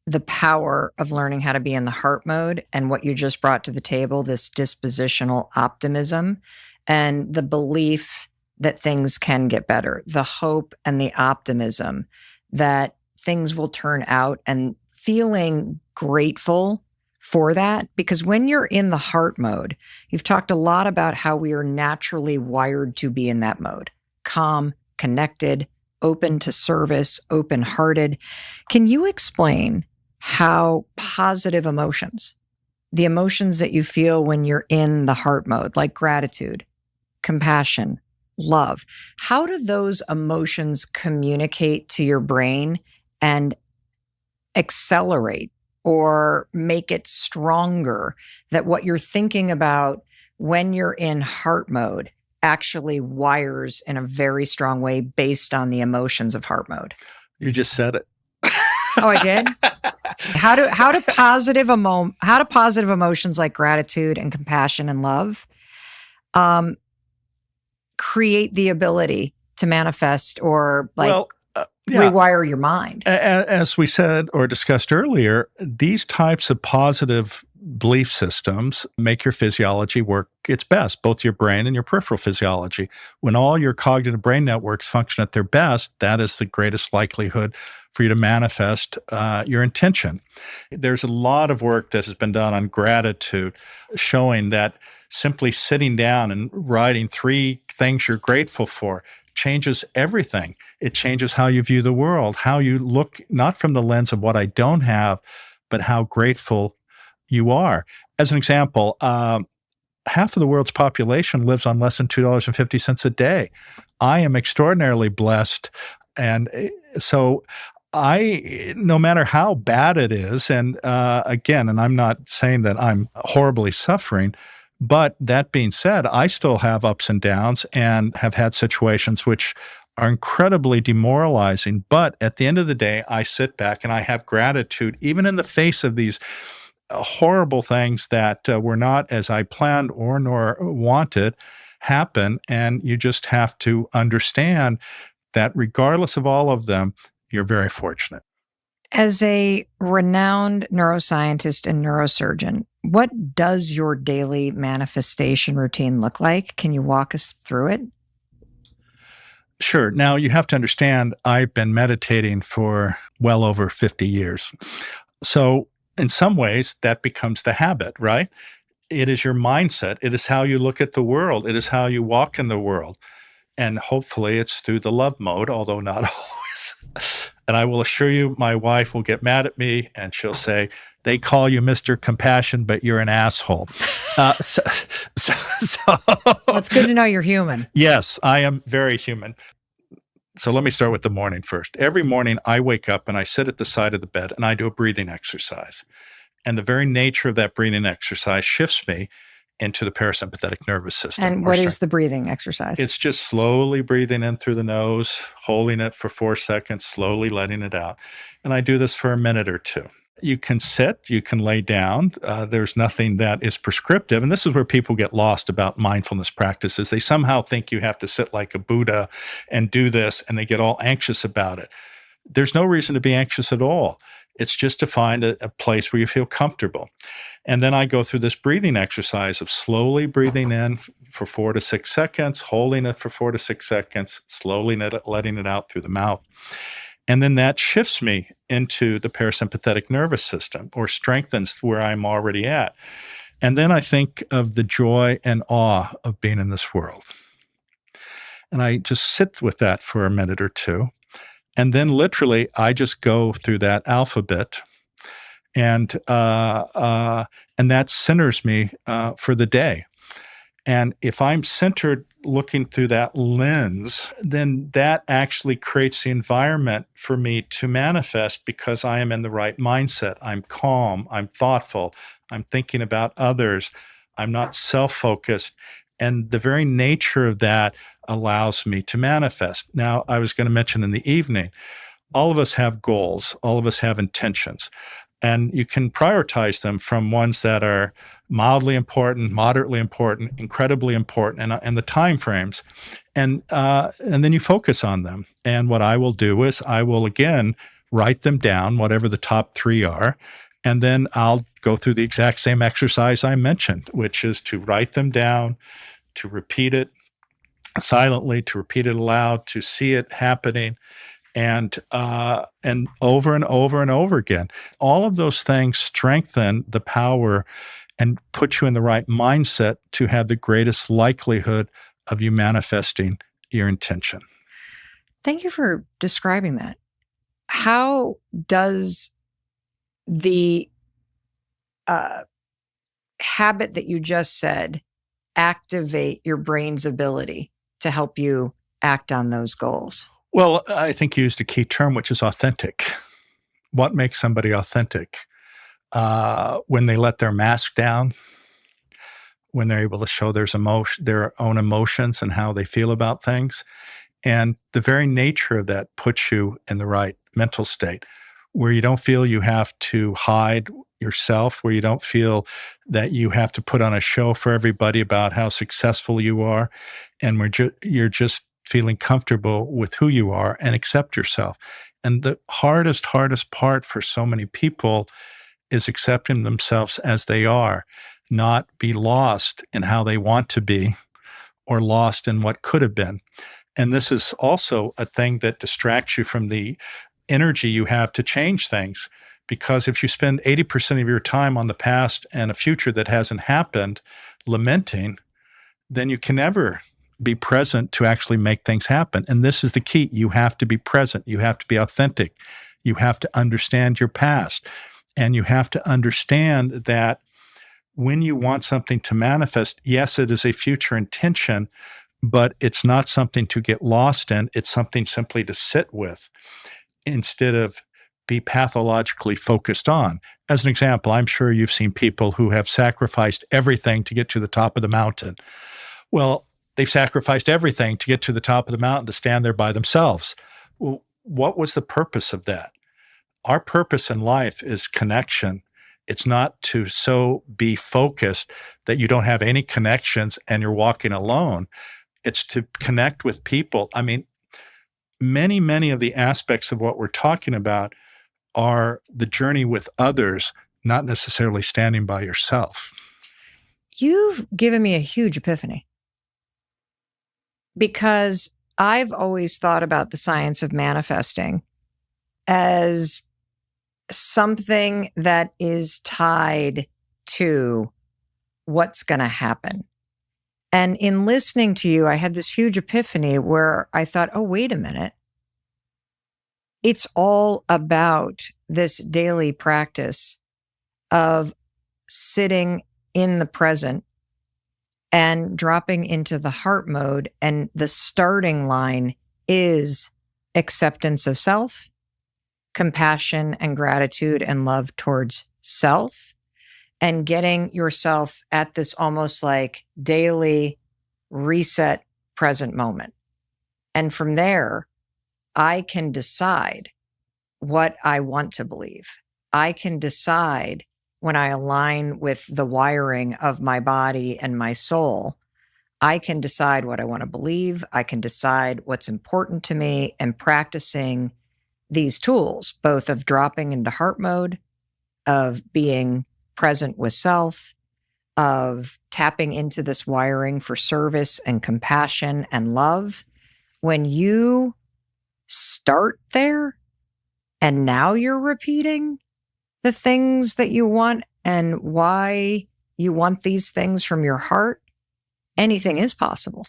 the power of learning how to be in the heart mode and what you just brought to the table, this dispositional optimism and the belief that things can get better, the hope and the optimism that things will turn out, and feeling grateful for that. Because when you're in the heart mode, you've talked a lot about how we are naturally wired to be in that mode, calm, connected, open to service, open-hearted. Can you explain how positive emotions, the emotions that you feel when you're in the heart mode, like gratitude, compassion, love, how do those emotions communicate to your brain and accelerate or make it stronger, that what you're thinking about when you're in heart mode actually wires in a very strong way based on the emotions of heart mode? You just said it. Oh, I did? How do positive emotions like gratitude and compassion and love create the ability to manifest or rewire your mind? As we said or discussed earlier, these types of positive belief systems make your physiology work its best, both your brain and your peripheral physiology. When all your cognitive brain networks function at their best, that is the greatest likelihood for you to manifest your intention. There's a lot of work that has been done on gratitude, showing that simply sitting down and writing 3 things you're grateful for changes everything. It changes how you view the world, how you look, not from the lens of what I don't have, but how grateful you are. As an example, half of the world's population lives on less than $2.50 a day. I am extraordinarily blessed. And so no matter how bad it is, and again, and I'm not saying that I'm horribly suffering, but that being said, I still have ups and downs and have had situations which are incredibly demoralizing. But at the end of the day, I sit back and I have gratitude, even in the face of these horrible things that were not as I planned or nor wanted happen. And you just have to understand that regardless of all of them, you're very fortunate. As a renowned neuroscientist and neurosurgeon, what does your daily manifestation routine look like? Can you walk us through it? Sure. Now, you have to understand, I've been meditating for well over 50 years. So in some ways, that becomes the habit, right? It is your mindset. It is how you look at the world. It is how you walk in the world. And hopefully it's through the love mode, although not always. And I will assure you, my wife will get mad at me and she'll say, they call you Mr. Compassion, but you're an asshole. Well, it's good to know you're human. Yes, I am very human. So let me start with the morning first. Every morning I wake up and I sit at the side of the bed and I do a breathing exercise. And the very nature of that breathing exercise shifts me into the parasympathetic nervous system. And what is the breathing exercise? It's just slowly breathing in through the nose, holding it for 4 seconds, slowly letting it out. And I do this for a minute or two. You can sit, you can lay down. There's nothing that is prescriptive. And this is where people get lost about mindfulness practices. They somehow think you have to sit like a Buddha and do this, and they get all anxious about it. There's no reason to be anxious at all. It's just to find a place where you feel comfortable. And then I go through this breathing exercise of slowly breathing in for 4 to 6 seconds, holding it for 4 to 6 seconds, slowly letting it out through the mouth. And then that shifts me into the parasympathetic nervous system, or strengthens where I'm already at. And then I think of the joy and awe of being in this world. And I just sit with that for a minute or two. And then literally, I just go through that alphabet, and that centers me for the day. And if I'm centered looking through that lens, then that actually creates the environment for me to manifest, because I am in the right mindset. I'm calm, I'm thoughtful, I'm thinking about others, I'm not self-focused. And the very nature of that allows me to manifest. Now, I was going to mention in the evening, all of us have goals, all of us have intentions. And you can prioritize them from ones that are mildly important, moderately important, incredibly important, and the time frames. And then you focus on them. And what I will do is I will, again, write them down, whatever the top 3 are. And then I'll go through the exact same exercise I mentioned, which is to write them down, to repeat it silently, to repeat it aloud, to see it happening, and over and over and over again. All of those things strengthen the power and put you in the right mindset to have the greatest likelihood of you manifesting your intention. Thank you for describing that. How does the habit that you just said activate your brain's ability to help you act on those goals? Well, I think you used a key term, which is authentic. What makes somebody authentic? When they let their mask down, when they're able to show their own emotions and how they feel about things. And the very nature of that puts you in the right mental state, where you don't feel you have to hide yourself, where you don't feel that you have to put on a show for everybody about how successful you are, and you're just feeling comfortable with who you are and accept yourself. And the hardest part for so many people is accepting themselves as they are, not be lost in how they want to be or lost in what could have been. And this is also a thing that distracts you from the energy you have to change things. Because if you spend 80% of your time on the past and a future that hasn't happened, lamenting, then you can never be present to actually make things happen. And this is the key. You have to be present. You have to be authentic. You have to understand your past. And you have to understand that when you want something to manifest, yes, it is a future intention, but it's not something to get lost in. It's something simply to sit with instead of be pathologically focused on. As an example, I'm sure you've seen people who have sacrificed everything to get to the top of the mountain. Well, they've sacrificed everything to get to the top of the mountain to stand there by themselves. Well, what was the purpose of that? Our purpose in life is connection It's not to so be focused that you don't have any connections and you're walking alone. It's to connect with people. I mean, many of the aspects of what we're talking about are the journey with others, not necessarily standing by yourself. You've given me a huge epiphany, because I've always thought about the science of manifesting as something that is tied to what's going to happen. And in listening to you, I had this huge epiphany where I thought, oh, wait a minute. It's all about this daily practice of sitting in the present and dropping into the heart mode. And the starting line is acceptance of self, compassion and gratitude and love towards self, and getting yourself at this almost like daily reset present moment. And from there, I can decide what I want to believe. I can decide when I align with the wiring of my body and my soul. I can decide what I want to believe. I can decide what's important to me, and practicing these tools, both of dropping into heart mode, of being present with self, of tapping into this wiring for service and compassion and love. When you start there and now you're repeating the things that you want and why you want these things from your heart, anything is possible.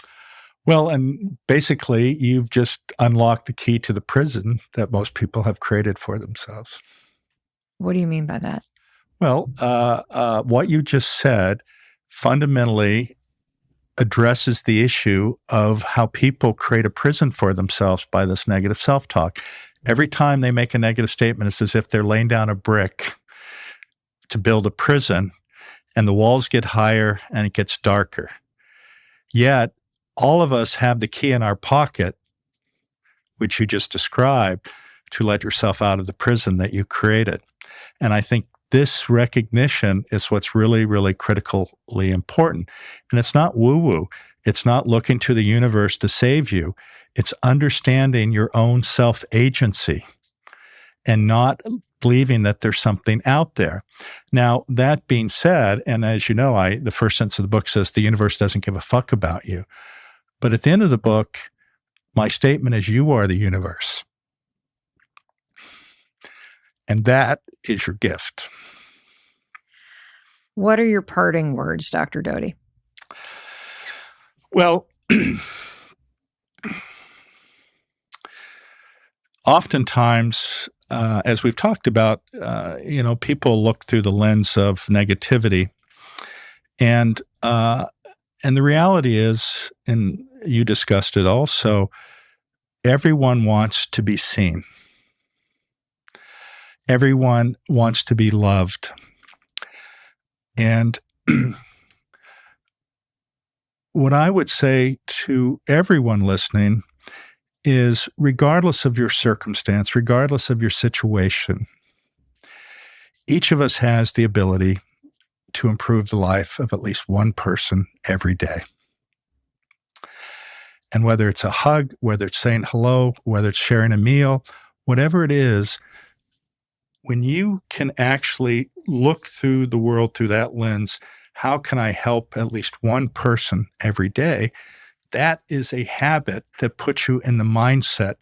Well, and basically, you've just unlocked the key to the prison that most people have created for themselves. What do you mean by that? Well, what you just said fundamentally addresses the issue of how people create a prison for themselves by this negative self-talk. Every time they make a negative statement, it's as if they're laying down a brick to build a prison, and the walls get higher and it gets darker. Yet, all of us have the key in our pocket, which you just described, to let yourself out of the prison that you created. And I think this recognition is what's really, really critically important. And it's not woo-woo. It's not looking to the universe to save you. It's understanding your own self-agency and not believing that there's something out there. Now, that being said, and as you know, the first sentence of the book says the universe doesn't give a fuck about you. But at the end of the book, my statement is you are the universe. And that is your gift. What are your parting words, Dr. Doty? Well, oftentimes, as we've talked about, people look through the lens of negativity. And the reality is, and you discussed it also, everyone wants to be seen. Everyone wants to be loved. And what I would say to everyone listening is, regardless of your circumstance, regardless of your situation, each of us has the ability to improve the life of at least one person every day. And whether it's a hug, whether it's saying hello, whether it's sharing a meal, whatever it is, when you can actually look through the world through that lens, how can I help at least one person every day? That is a habit that puts you in the mindset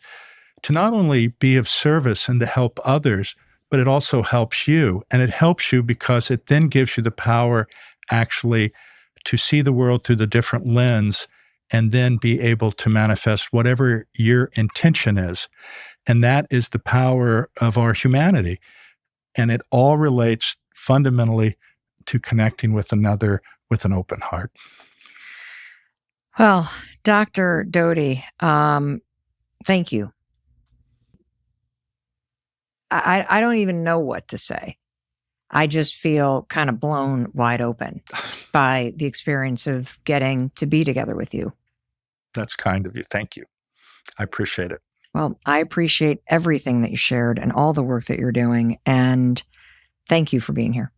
to not only be of service and to help others, but it also helps you. And it helps you because it then gives you the power actually to see the world through the different lens and then be able to manifest whatever your intention is. And that is the power of our humanity. And it all relates fundamentally to connecting with another with an open heart. Well, Dr. Doty, thank you. I don't even know what to say. I just feel kind of blown wide open by the experience of getting to be together with you. That's kind of you. Thank you. I appreciate it. Well, I appreciate everything that you shared and all the work that you're doing. And thank you for being here.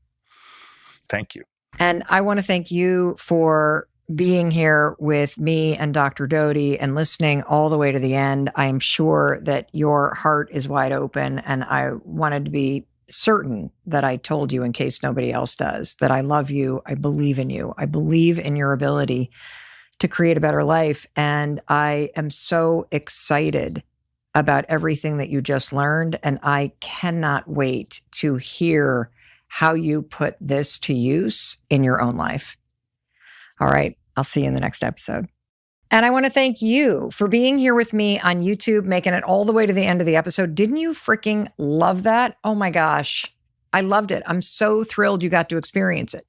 Thank you. And I want to thank you for being here with me and Dr. Doty and listening all the way to the end. I am sure that your heart is wide open, and I wanted to be certain that I told you, in case nobody else does, that I love you. I believe in you. I believe in your ability to create a better life. And I am so excited about everything that you just learned. And I cannot wait to hear how you put this to use in your own life. All right. I'll see you in the next episode. And I want to thank you for being here with me on YouTube, making it all the way to the end of the episode. Didn't you freaking love that? Oh my gosh. I loved it. I'm so thrilled you got to experience it.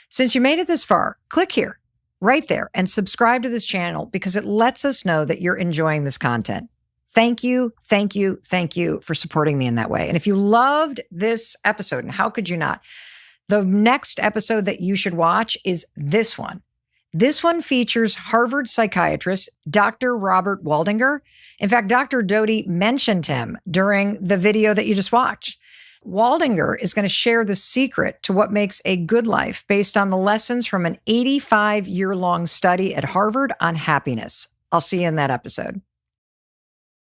Since you made it this far, click here, right there, and subscribe to this channel because it lets us know that you're enjoying this content. Thank you, thank you, thank you for supporting me in that way. And if you loved this episode, and how could you not? The next episode that you should watch is this one. This one features Harvard psychiatrist Dr. Robert Waldinger. In fact, Dr. Doty mentioned him during the video that you just watched. Waldinger is going to share the secret to what makes a good life based on the lessons from an 85-year-long study at Harvard on happiness. I'll see you in that episode.